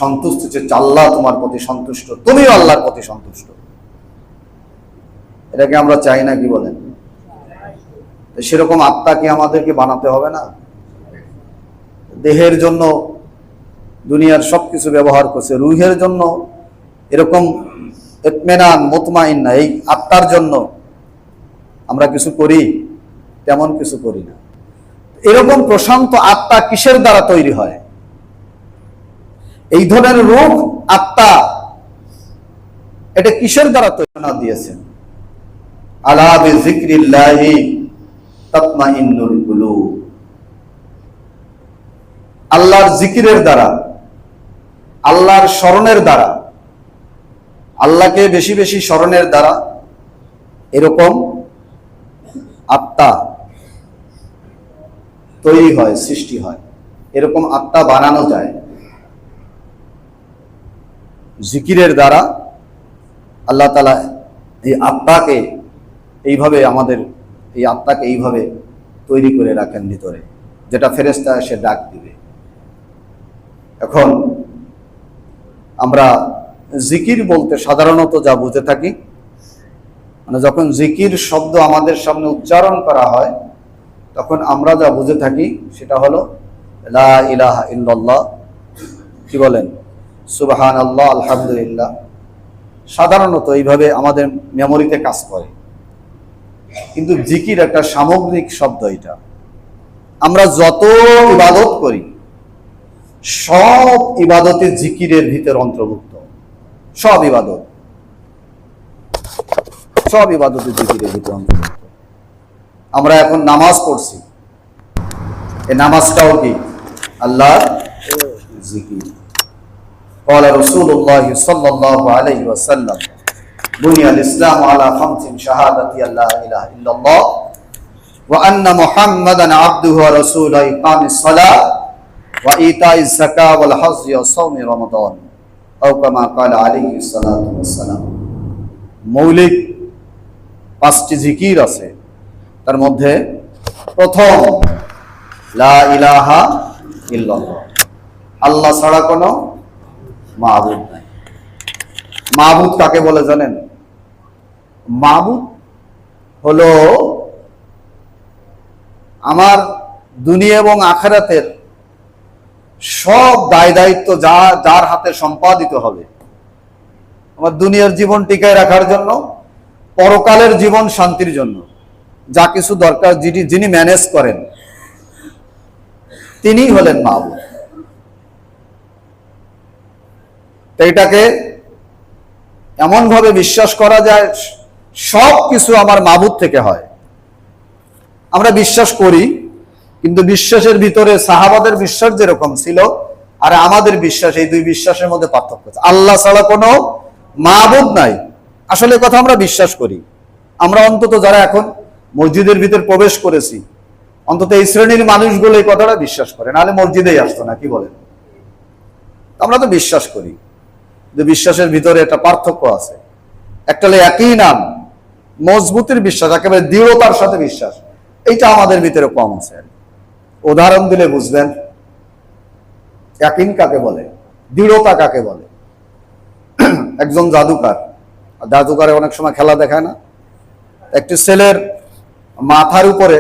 Speaker 1: সন্তুষ্ট চিত্তে। আল্লাহ তোমার প্রতি সন্তুষ্ট, তুমিও আল্লাহর প্রতি সন্তুষ্ট। এটাকে আমরা চাই না? কি বলেন? সেরকম আত্মাকে আমাদেরকে বানাতে হবে না? দেহের জন্য দুনিয়ার সবকিছু ব্যবহার করছে, রুহের জন্য এরকম ইতমিনান মুতমাইন্নাহ, এই আত্মার জন্য আমরা কিছু করি? তেমন কিছু করি না। এরকম প্রশান্ত আত্মা কিসের দ্বারা তৈরি হয়? এই ধরনের রূহ, আত্মা, এটা কিসের দ্বারা তৈরি দিয়েছেন? আলা বিযিকরিল্লাহি তাতমাইন্নুল কুলুব, আল্লাহর জিকিরের দ্বারা, আল্লাহর স্মরণের দ্বারা, আল্লাহকে বেশি বেশি স্মরণের দ্বারা এরকম আত্মা তৈরি হয়, সৃষ্টি হয়, এরকম আত্মা বানানো যায়। জিকিরের দ্বারা আল্লাহ তাআলা এই আত্মাকে এইভাবে এইভাবে তৈরি করে রাখেন ভিতরে, যেটা ফেরেশতা এসে ডাক দিবে। এখন আমরা জিকির বলতে সাধারণত যা বুঝে থাকি, মানে যখন জিকির শব্দ আমাদের সামনে উচ্চারণ করা হয় তখন আমরা যা বুঝে থাকি সেটা হলো লা ইলাহা ইল্লাল্লাহ, কি বলেন, সুবহানাল্লাহ, আলহামদুলিল্লাহ। সাধারণত এইভাবে আমাদের মেমোরিতে কাজ করে। কিন্তু জিকির একটা সামগ্রিক শব্দ। এটা আমরা যত ইবাদত করি সব ইবাদতে জিকিরের ভিতর অন্তর্ভুক্ত। সব ইবাদতে জিকিরের ভিতর অন্তর্ভুক্ত। আমরা এখন নামাজ পড়ছি, এই নামাজটাও কি আল্লাহর জিকির। قال رسول الله صلى الله عليه وسلم بني الإسلام على 5 شهادة أن لا إله إلا الله وأن محمدا عبده ورسوله إقام الصلاة وإيتاء الزكاة والحج وصوم رمضان أو كما قال عليه الصلاة والسلام। মৌলিক 5টি জিকির আছে, তার মধ্যে প্রথম লা ইলাহা ইল্লাল্লাহ, আল্লাহ ছাড়া কোনো মাবুদ নাই। মাবুদ কাকে বলে জানেন? মাবুদ হলো আমার দুনিয়া এবং আখিরাতের সব দায় দায়িত্ব যার হাতে সম্পাদিত হবে, আমার দুনিয়ার জীবন টিকায় রাখার জন্য, পরকালের জীবন শান্তির জন্য যা কিছু দরকার যিনি ম্যানেজ করেন, তিনিই হলেন মাবুদ। এটাকে এমন ভাবে বিশ্বাস করা যায় সব কিছু আমার মাবুদ থেকে হয়। আমরা বিশ্বাস করি, কিন্তু বিশ্বাসের ভিতরে সাহাবাদের বিশ্বাস যেরকম ছিল আর আমাদের বিশ্বাস, এই দুই বিশ্বাসের মধ্যে পার্থক্য আছে। আল্লাহ ছাড়া কোনো মাবুদ নাই, আসলে কথা আমরা বিশ্বাস করি। আমরা অন্তত যারা এখন মসজিদের ভিতর প্রবেশ করেছি, অন্তত এই শ্রেণীর মানুষগুলো এই কথাটা বিশ্বাস করে, নাহলে মসজিদেই আসতো না, কি বলেন? আমরা তো বিশ্বাস করি, যে বিশ্বাসের ভিতরে একটা পার্থক্য আছে। একটা হলো ইয়াকিনান, মজবুতির বিশ্বাস, একেবারে দৃঢ়তার সাথে বিশ্বাস, এইটা আমাদের ভিতরে কম আছে। উদাহরণ দিলে বুঝবেন ইয়াকিন কাকে বলে, দৃঢ়তা কাকে বলে। একজন জাদুকারে অনেক সময় খেলা দেখায় না, একটি ছেলের মাথার উপরে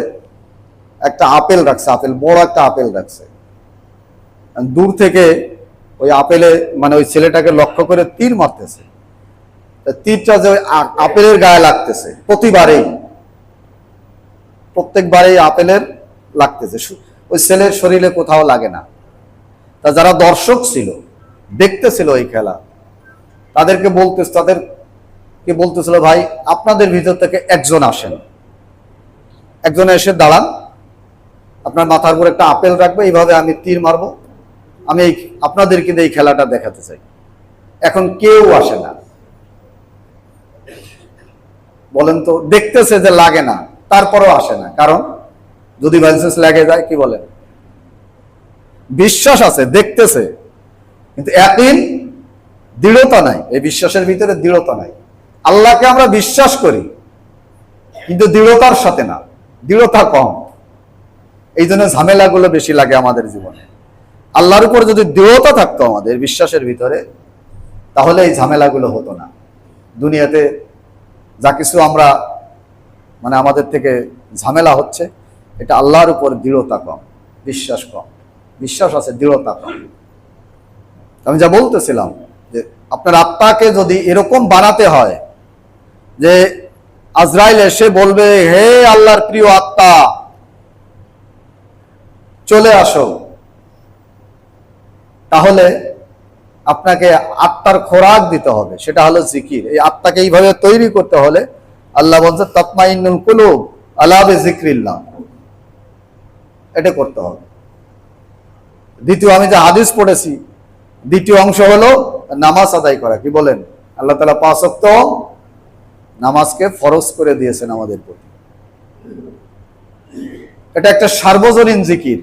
Speaker 1: একটা আপেল রাখছে, বড় একটা আপেল রাখছে। দূর থেকে ওই আপেলে, মানে ওই ছেলেটাকে লক্ষ্য করে তীর মারতেছে। তীরটা যে আপেলের গায়ে লাগতেছে, প্রত্যেকবারেই আপেলের লাগতেছে, ওই ছেলের শরীরে কোথাও লাগে না। তা যারা দর্শক ছিল, দেখতেছিল এই খেলা, তাদেরকে বলতেছিল, ভাই আপনাদের ভিতর থেকে একজন আসেন, একজনে এসে দাঁড়ান, আপনার মাথার উপর একটা আপেল রাখবে, এইভাবে আমি তীর মারবো, আমি আপনাদের কিন্তু এই খেলাটা দেখাতে চাই। এখন কেউ আসে না। বলেন তো, দেখতেছে যে লাগে না, তারপরও আসে না, কারণ যদি বাইচান্স লেগে যায়, কি বলেন? বিশ্বাস আছে, দেখতেছে, কিন্তু ইয়াকিন, দৃঢ়তা নাই। এই বিশ্বাসের ভিতরে দৃঢ়তা নাই। আল্লাহকে আমরা বিশ্বাস করি, কিন্তু দৃঢ়তার সাথে না, দৃঢ়তা কম। এই জন্য ঝামেলাগুলো বেশি লাগে আমাদের জীবনে। আল্লাহর উপর যদি দৃঢ়তা থাকতো আমাদের বিশ্বাসের ভিতরে, তাহলে এই ঝামেলাগুলো হতো না। দুনিয়াতে যা কিছু আমরা, মানে আমাদের থেকে ঝামেলা হচ্ছে, এটা আল্লাহর উপর দৃঢ়তা কম, বিশ্বাস কম। বিশ্বাস আছে, দৃঢ়তা কম। আমি যা বলতেছিলাম, যে আপনার আত্মাকে যদি এরকম বানাতে হয় যে আজরাইল এসে বলবে, হে আল্লাহর প্রিয় আত্মা, চলে আসো, তাহলে আপনাকে আত্মার খোরাক দিতে হবে, সেটা হলো জিকির। এই আত্মাকে এইভাবে তৈরি করতে হলে আল্লাহ বলছে তাতমাইন্নুল কুলুব আলা বিযিকরিল্লাহ, এটা করতে হবে। দ্বিতীয়, আমি যে হাদিস পড়েছি, দ্বিতীয় অংশ হলো নামাজ আদায় করা। কি বলেন? আল্লাহ তাআলা 5 ওয়াক্ত নামাজকে ফরজ করে দিয়েছেন আমাদের প্রতি। এটা একটা সার্বজনীন জিকির।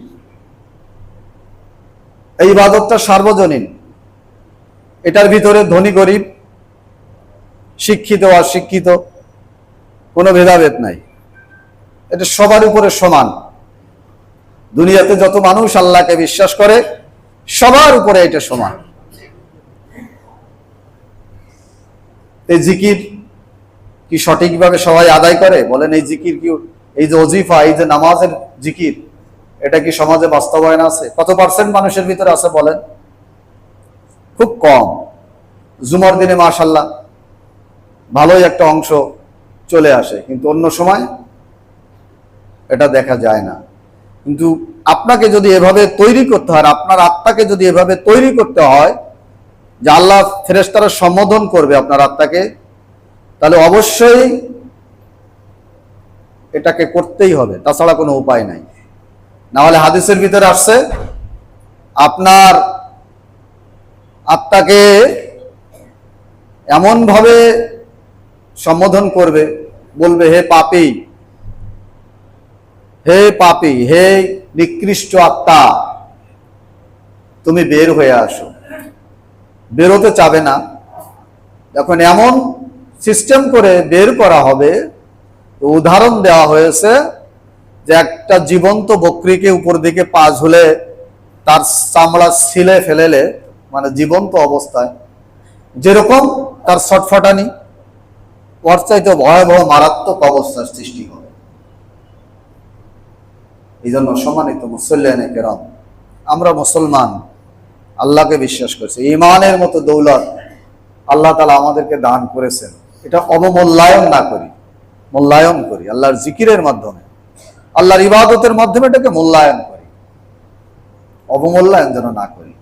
Speaker 1: এই ইবাদতটা সার্বজনীন। এটার ভিতরে ধনী গরিব, শিক্ষিত অশিক্ষিত কোনো ভেদাভেদ নাই। এটা সবার উপরে সমান। দুনিয়াতে যত মানুষ আল্লাহকে বিশ্বাস করে সবার উপরে এটা সমান। এই জিকির কি সঠিকভাবে সবাই আদায় করে? বলেন, এই জিকির কি, এই যে ওজিফা, এই যে নামাজের জিকির, এটা কি সমাজে বাস্তবায়ন আছে? কত পার্সেন্ট মানুষের ভিতরে আছে বলেন? খুব কম। জুমার দিনে মাশাআল্লাহ ভালোই একটা অংশ চলে আসে, কিন্তু অন্য সময় এটা দেখা যায় না। কিন্তু আপনাকে যদি এভাবে তৈরি করতে হয়, আপনার আত্মাকে যদি এভাবে তৈরি করতে হয় যে আল্লাহ ফেরেশতারা সম্বোধন করবে আপনার আত্মাকে, তাহলে অবশ্যই এটাকে করতেই হবে, তাছাড়া কোনো উপায় নাই। না হলে হাদিসের ভিতরে আসছে আপনার আত্মাকে এমন ভাবে সম্বোধন করবে, বলবে, হে পাপী, হে পাপী, হে নিকৃষ্ট আত্মা, তুমি বের হয়ে আসো। বেরোতে চাবে না। এখন এমন সিস্টেম করে বের করা হবে, উদাহরণ দেওয়া হয়েছে যে একটা জীবন্ত বকরিকে উপর দিকে পা ঝুলে তার চামড়া ছিলে ফেলেলে, মানে জীবন্ত অবস্থায় যেরকম তার ছটফটানি, ওর চাইতে ভয়াবহ মারাত্মক অবস্থার সৃষ্টি হবে। এই জন্য সম্মানিত মুসল্লিয়ানে কেরাম, আমরা মুসলমান, আল্লাহকে বিশ্বাস করছি, ঈমানের মতো দৌলত আল্লাহ তাআলা আমাদেরকে দান করেছেন। এটা অবমূল্যায়ন না করি, মূল্যায়ন করি। আল্লাহর জিকিরের মাধ্যমে, আল্লাহর ইবাদতের মাধ্যমে এটাকে মূল্যায়ন করি, অবমূল্যায়ন যেন না করি।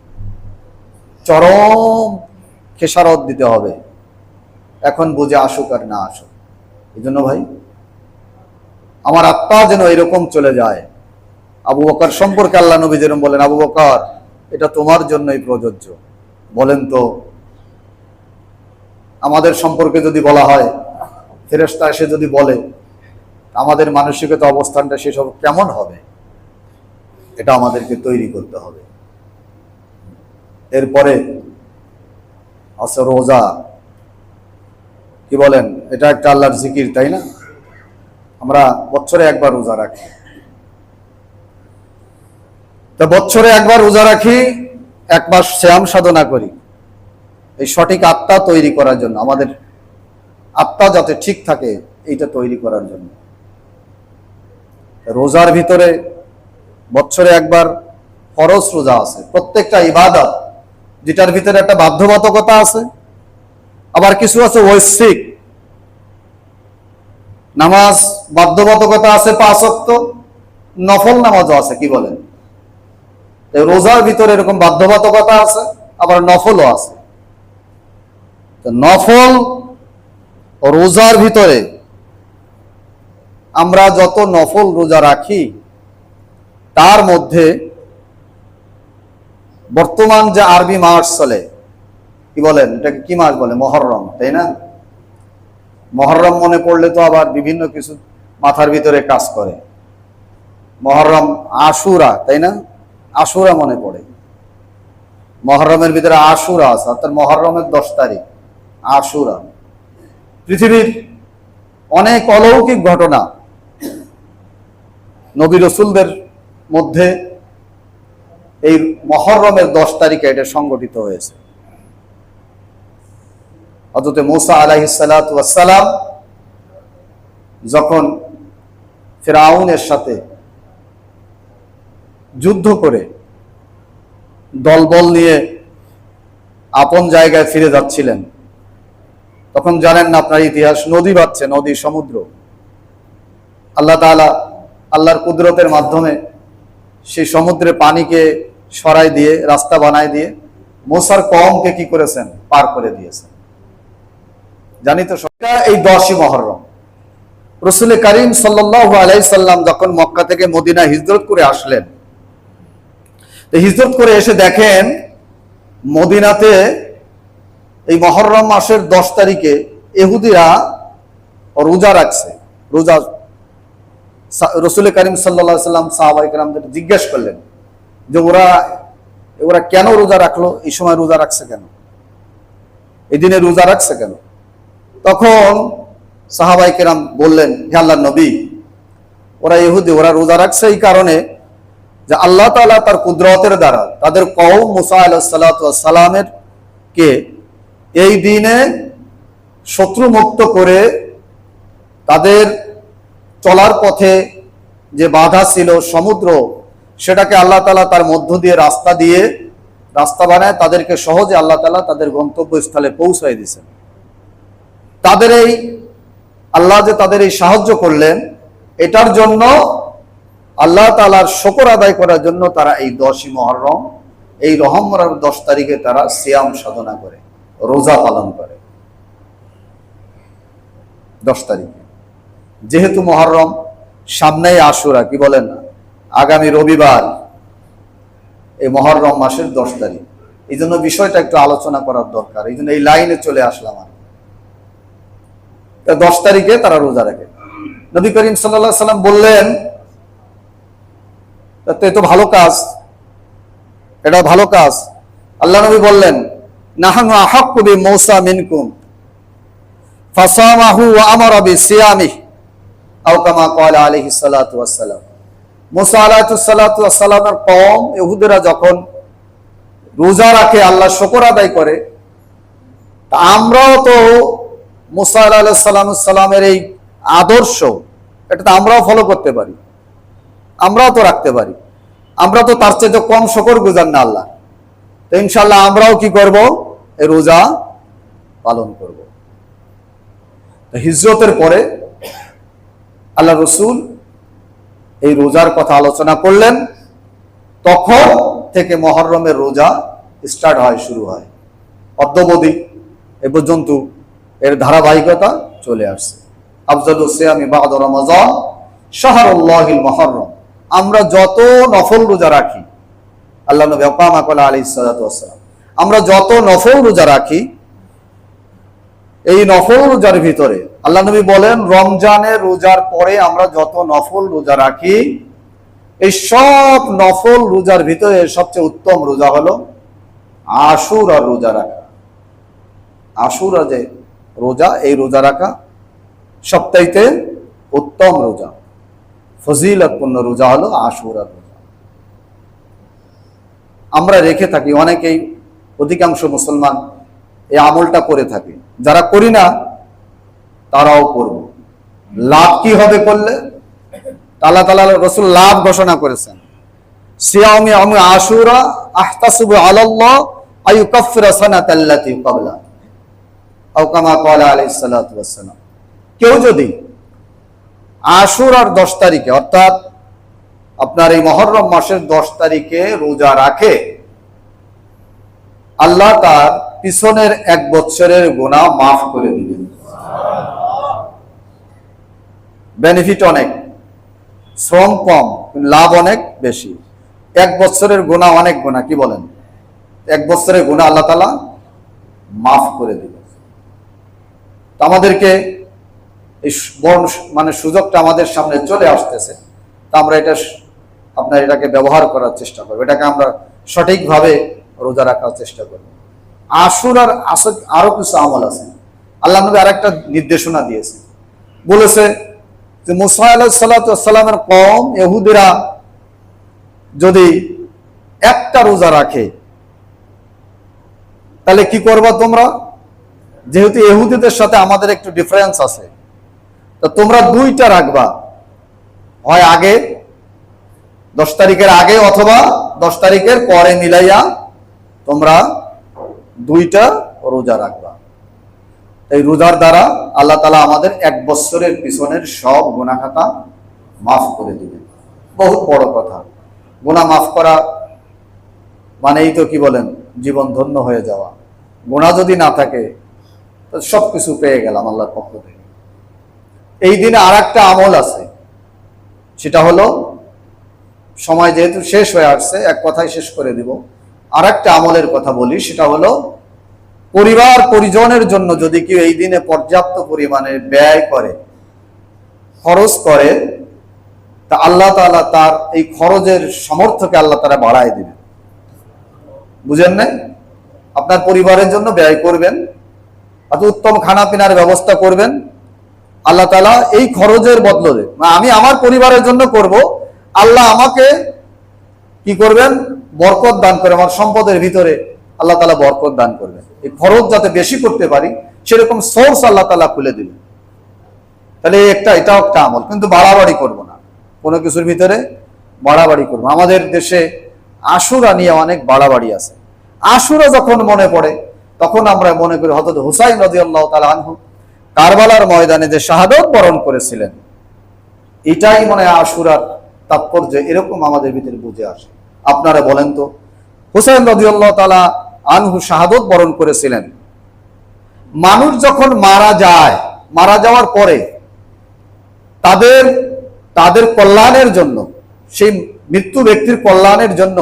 Speaker 1: চরম খেসারত দিতে হবে, এখন বুঝে আসুক আর না আসুক। এই জন্য ভাই, আমার আত্মা যেন এরকম চলে যায়। আবু বকর সম্পর্কে আল্লাহ নবী যেরকম বলেন, আবু বকর, এটা তোমার জন্যই প্রযোজ্য। বলেন তো, আমাদের সম্পর্কে যদি বলা হয়, ফেরেশতা এসে যদি বলে, আমাদের মানসিকতা অবস্থানটা সেসব কেমন হবে? এটা আমাদেরকে তৈরি করতে হবে। এরপরে আছে রোজা। কি বলেন? এটা একটা আল্লাহর জিকির, তাই না? আমরা বছরে একবার রোজা রাখি। তা বছরে একবার রোজা রাখি, এক মাস সিয়াম সাধনা করি, এই সঠিক আত্মা তৈরি করার জন্য, আমাদের আত্মা যাতে ঠিক থাকে এইটা তৈরি করার জন্য। রোজার ভিতরে বছরে একবার ফরজ রোজা আছে, প্রত্যেকটা ইবাদত যেটার ভিতরে একটা বাধ্যবাধকতা আছে, আবার কিছু আছে ঐচ্ছিক। নামাজ বাধ্যবাধকতা আছে 5 ওয়াক্ত, নফল নামাজও আছে। কি বলেন? রোজার ভিতরে এরকম বাধ্যবাধকতা আছে, আবার নফলও আছে। নফল রোজার ভিতরে আমরা যত নফল রোজা রাখি, তার মধ্যে বর্তমান যে আরবি মাস চলে, কি বলেন এটাকে, কি মাস বলে? মুহররম, তাই না? মুহররম মনে পড়লে তো আবার বিভিন্ন কিছু মাথার ভিতরে কাজ করে। মুহররম, আশুরা, তাই না? আশুরা মনে পড়ে। মুহররমের ভিতরে আশুরা আছে, অর্থাৎ মুহররমের 10 তারিখ আশুরা। পৃথিবীর অনেক অলৌকিক ঘটনা নবী রাসূলদের মধ্যে এই মুহররমের 10 তারিখে এটা সংগঠিত হয়েছে। হযরত মূসা আলাইহিস সালাতু ওয়াস সালাম যখন ফিরআউনের সাথে যুদ্ধ করে দলবল নিয়ে আপন জায়গায় ফিরে যাচ্ছিলেন, তখন জানেন না আপনার ইতিহাস, নদী বাড়ছে, নদী, সমুদ্র। আল্লাহ তাআলা আল্লাহর কুদরতের মাধ্যমে সেই সমুদ্রে পানিকে সরাই দিয়ে, রাস্তা বানায় দিয়ে মূসার কওমকে কি করেছেন? পার করে দিয়েছেন। জানি তো এই 10ই মুহররম। রাসূল করিম সাল্লাল্লাহু আলাইহি সাল্লাম যখন মক্কা থেকে মদিনা হিজরত করে আসলেন, হিজরত করে এসে দেখেন মদিনাতে এই মুহররম মাসের 10 তারিখে ইহুদিরা রোজা রাখছে। রোজা রাসূল করিম সাল্লাল্লাহু আলাইহি সাল্লাম সাহাবায়ে কেরামদের জিজ্ঞেস করলেন যে ওরা কেন রোজা রাখলো, এই সময় রোজা রাখছে কেন, এই দিনে রোজা রাখছে কেন? তখন সাহাবায়ে কেরাম বললেন, হে আল্লাহর নবী, ওরা ইহুদি, ওরা রোজা রাখছে এই কারণে যে আল্লাহ তাআলা তার কুদরতের দ্বারা তাদের কওম মুসা আলাইহিস সালাতু ওয়াস সালামের কে এই দিনে শত্রু মুক্ত করে তাদের চলার পথে যে বাধা ছিল সমুদ্র, সেটাকে আল্লাহ তাআলা তার মধ্য দিয়ে রাস্তা বানায় তাদেরকে সহজে আল্লাহ তাআলা তাদের গন্তব্যস্থলে পৌঁছায় দিয়েছেন। তাদের এই আল্লাহ যে তাদের এই সাহায্য করলেন, এটার জন্য আল্লাহ তাআলার শুকর আদায় করার জন্য তারা এই 10ই মুহররম, এই রহমরার 10 তারিখে তারা সিয়াম সাধনা করে, রোজা পালন করে। 10 তারিখে যেহেতু মুহররম, সামনেই আশুরা, কি বলেন না, আগামী রবিবার, এই মুহররম মাসের 10 তারিখ, এই জন্য বিষয়টা একটু আলোচনা করার দরকার, এই জন্য এই লাইনে চলে আসলাম আমি। 10 তারিখে তারা রোজা রাখে। নবী করিম সাল্লাল্লাহু আলাইহি সাল্লাম বললেন, তো ভালো কাজ, এটা ভালো কাজ। আল্লাহ নবী বললেন, নাহানু আহাক্কু বিমূসা মিনকুম ফাসামাহু ওয়া আমারা বিসিয়ামিহি আও কামা ক্বালা আলাইহিস সালাতু ওয়াস সালাম। মুসা আলাইহিস সালাতু ওয়াস সালামের কওম ইহুদিরা যখন রোজা রাখে, আল্লাহ শুকর আদায় করে, তা আমরাও তো মুসা আলাইহিস সালামের এই আদর্শ, এটা তো আমরাও ফলো করতে পারি, আমরাও তো রাখতে পারি। আমরা তো তার চেয়ে কম শুকর গুজার না আল্লাহ, তো ইনশাআল্লাহ আমরাও কি করব, এই রোজা পালন করব। হিজরতের পরে আল্লাহ রসুল এই রোজার কথা আলোচনা করলেন, তখন থেকে মুহররমের রোজা স্টার্ট হয়, শুরু হয়, অদ্যাবধি এ পর্যন্ত এর ধারাবাহিকতা চলে আসছে। আফজালুস সিয়ামি বা'দা রমাজান শাহরুল্লাহিল মুহররম। আমরা যত নফল রোজা রাখি, আল্লাহ নবী আলাইহিস সালাতু ওয়াস সালাম, আমরা যত নফল রোজা রাখি, এই নফল রোজার ভিতরে আল্লাহ নবী বলেন, রমজানের রোজার পরে আমরা যত নফল রোজা রাখি, এই সব নফল রোজার ভিতরে সবচেয়ে উত্তম রোজা হলো আশুরার রোজা রাখা। আশুরা যে রোজা, এই রোজা রাখা সবচাইতে উত্তম রোজা, ফজিলতপূর্ণ রোজা হলো আশুরার রোজা। আমরা রেখে থাকি, অনেকেই, অধিকাংশ মুসলমান এই আমলটা করে থাকে, যারা করি না তারাও করব। লাভ কি হবে করলে? আল্লাহ তাআলা, রাসূল লাভ ঘোষণা করেছেন, সিয়ামি আশুরা আহতাসিবু আলাল্লাহ আইয়ুকাফিরা সানাতাল্লাতী ক্বাবলা আও কামা ক্বালা আলাইহিস সালাতু ওয়াস সালাম। কেউ যদি আশুরার 10 তারিখে, অর্থাৎ আপনার এই মুহররম মাসের 10 তারিখে রোজা রাখে, আল্লাহ তার পিছনের 1 বছরের গুনাহ মাফ করে দিবেন। বেনিফিট অনেক, শ্রম কম, লাভ অনেক বেশি। 1 বছরের গুনাহ অনেক গুনাহ, কি বলেন? 1 বছরের গুনাহ আল্লাহ তাআলা মাফ করে দিবেন। আমাদেরকে এই মানে সুযোগটা আমাদের সামনে চলে আসতেছে, তা আমরা এটাকে ব্যবহার করার চেষ্টা করব, এটাকে আমরা সঠিকভাবে রোজা রাখার চেষ্টা করব। আশুরার আরো কিছু আমল আছে। আল্লাহ নবী আরেকটা নির্দেশনা দিয়েছে, বলেছে যে মুসা আলাইহিস সালাতু ওয়াস সালামের কওম ইহুদিরা যদি একটা রোজা রাখে, তাহলে কি করবা তোমরা? যেহেতু ইহুদিদের সাথে আমাদের একটু ডিফারেন্স আছে, তো তোমরা 2টা রাখবা, হয় আগে 10 তারিখের আগে অথবা 10 তারিখের পরে মিলাইয়া তোমরা 2টা রোজা রাখবা। এই রোজার দ্বারা আল্লাহ তাআলা আমাদের 1 বছরের পিছনের সব গুনাহ খাতা মাফ করে দিবেন। বহুত বড় কথা। গুনাহ মাফ করা মানেই তো কি বলেন, জীবন ধন্য হয়ে যাওয়া। গুনাহ যদি না থাকে তো সবকিছু পেয়ে গেলাম আল্লাহর পক্ষ থেকে। এই দিনে আরেকটা আমল আছে, সেটা হলো সময় যেহেতু শেষ হয়ে আসছে, এক কথায় শেষ করে দিব। আর একটা আমলের কথা বলি, সেটা হলো পরিবার পরিজনের জন্য যদি কেউ এই দিনে পর্যাপ্ত পরিমাণে ব্যয় করে, খরচ করে, তা আল্লাহ তাআলা তার এই খরচের সামর্থ্যকে আল্লাহ তাআলা বাড়ায় দিবেন। বুঝেন না? আপনার পরিবারের জন্য ব্যয় করবেন, অত উত্তম খানা পিনার ব্যবস্থা করবেন, আল্লাহ তাআলা এই খরচের বদলে, আমি আমার পরিবারের জন্য করব, আল্লাহ আমাকে কি করবেন? বরকত দান করে, আমার সম্পদের ভিতরে আল্লাহ তাআলা বরকত দান করবেন। এই খরচ যাতে বেশি করতে পারি সেরকম সোর্স আল্লাহ তাআলা খুলে দিবেন। তাহলে এটাও একটা আমল, কিন্তু বাড়াবাড়ি করব না, কোনো কিছুর ভিতরে বাড়াবাড়ি করবো। আমাদের দেশে আশুরা নিয়ে অনেক বাড়াবাড়ি আছে। আশুরা যখন মনে পড়ে তখন আমরা মনে করি হযরত হুসাইন রাদিয়াল্লাহু তাআলা আনহু কারবালার ময়দানে যে শাহাদাত বরণ করেছিলেন, এটাই মনে হয় আশুরার তাৎপর্য, এরকম আমাদের ভিতরে বুঝে আসে। আপনারা বলেন তো, হুসাইন রাদিয়াল্লাহু তাআলা আনহু শাহাদাত বরণ করেছিলেন, মানুষ যখন মারা যায়, মারা যাওয়ার পরে তাদের কল্যাণের জন্য, সেই মৃত্যু ব্যক্তির কল্যাণের জন্য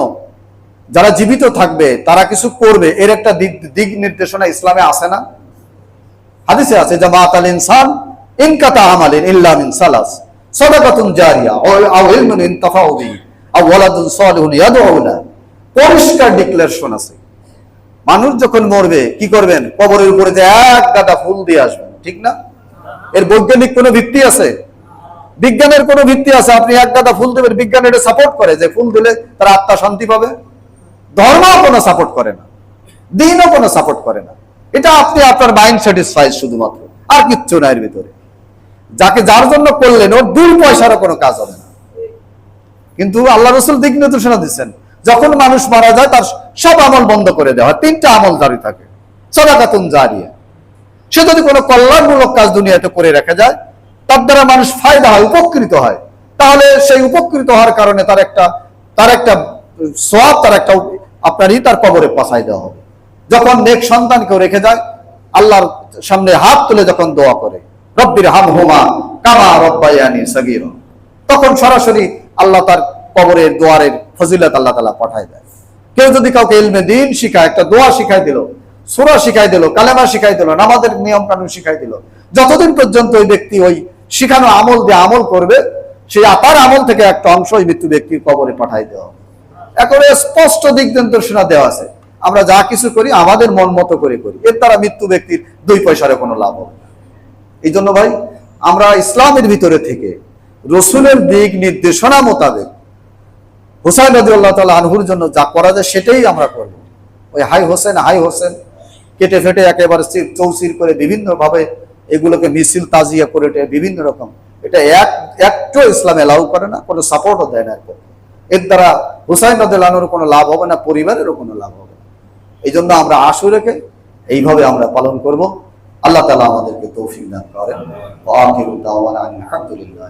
Speaker 1: যারা জীবিত থাকবে তারা কিছু করবে, এর একটা দিক নির্দেশনা ইসলামে আছে না? হাদিসে আছে, জামাআতাল ইনসান ইনকাতা আমালিন ইল্লা মিন সালাস সাদাকাতুন জারিয়া আও ইলমুন ইনতাফাউ বিহি আও ওয়ালাদুন সালিহুন ইয়াদউ লা। পরিষ্কার ডিক্লারেশন আছে, মানুষ যখন মরবে কি করবেন? কবরের উপরে যে এক গাদা ফুল দিয়ে আসবেন, ঠিক না? এর বৈজ্ঞানিক কোনো ভিত্তি আছে? বিজ্ঞানের কোনো ভিত্তি আছে? আপনি এক গাদা ফুল দেবেন, বিজ্ঞান এটা সাপোর্ট করে যে ফুল দিলে তার আত্মা শান্তি পাবে? ধর্মও কোনো সাপোর্ট করে না, দিনও কোনো সাপোর্ট করে না। এটা আপনি আপনার মাইন্ড স্যাটিসফাইড শুধুমাত্র, আর কিচ্ছু না এর ভিতরে। যার জন্য করলেন ওর 2 পয়সারও কোনো কাজ হবে না। কিন্তু আল্লাহ রাসূল দিক নির্দেশনা দিচ্ছেন, যখন মানুষ মারা যায় তার সব আমল বন্ধ করে দেওয়া হয়, 3টা আমল জারি থাকে। সাদাকাতুন জারিয়া, সে যদি কোনো কল্যাণমূলক কাজ দুনিয়াতে করে রেখে যায়, তার দ্বারা মানুষ ফায়দা হয়, উপকৃত হয়, তাহলে সেই উপকৃত হওয়ার কারণে তার একটা সওয়াব, তার কবরে পৌঁছায় দেওয়া হবে। যখন নেক সন্তান কেউ রেখে যায়, আল্লাহর সামনে হাত তুলে যখন দোয়া করে, রব্বির হামহুমা কামা রব্বায়ানি সগীরা, তখন সরাসরি আল্লাহ তার কবরের দোয়ারের ফজিলত আল্লাহ তাআলা পাঠায় দেয়। কেউ যদি কাউকে ইলমে দ্বীন শিখায়, একটা দোয়া শিখাই দিল, সূরা শিখাই দিল, কালেমা শিখাই দিল, নামাজের নিয়ম কানুন শিখাই দিল, যতদিন পর্যন্ত ওই ব্যক্তি ওই শিখানো আমল দিয়ে আমল করবে, সেই তার আমল থেকে একটা অংশ ওই মৃত্যু ব্যক্তির কবরে পাঠাই দেওয়া হবে। এখন স্পষ্ট দিক নির্দেশনা দেওয়া আছে, আমরা যা কিছু করি আমাদের মন মতো করে করি, এর দ্বারা মৃত্যু ব্যক্তির 2 পয়সার কোনো লাভ হবে। এই জন্য ভাই, আমরা ইসলামের ভিতরে থেকে রসুলের দিক নির্দেশনা মোতাবেক হুসাইন রাদিয়াল্লাহু তাআলা আনহুর জন্য যা করা যায় সেটাই আমরা করব। ওই হাই হোসেন কেটে ফেটে একেবারে চৌচির করে বিভিন্ন ভাবে এগুলোকে মিছিল তাজিয়া করে বিভিন্ন রকম, এটা একটু ইসলাম এলাও করে না, কোনো সাপোর্টও দেয় না। এর দ্বারা হুসাইন রাদিয়াল্লাহু আনহুর কোনো লাভ হবে না, পরিবারেরও কোনো লাভ হবে না। এই জন্য আমরা আশুরাকে এইভাবে আমরা পালন করব। আল্লাহ তাআলা আমাদেরকে তৌফিক দান করেন। ওয়া আখিরু দাওয়ানা আলহামদুলিল্লাহ।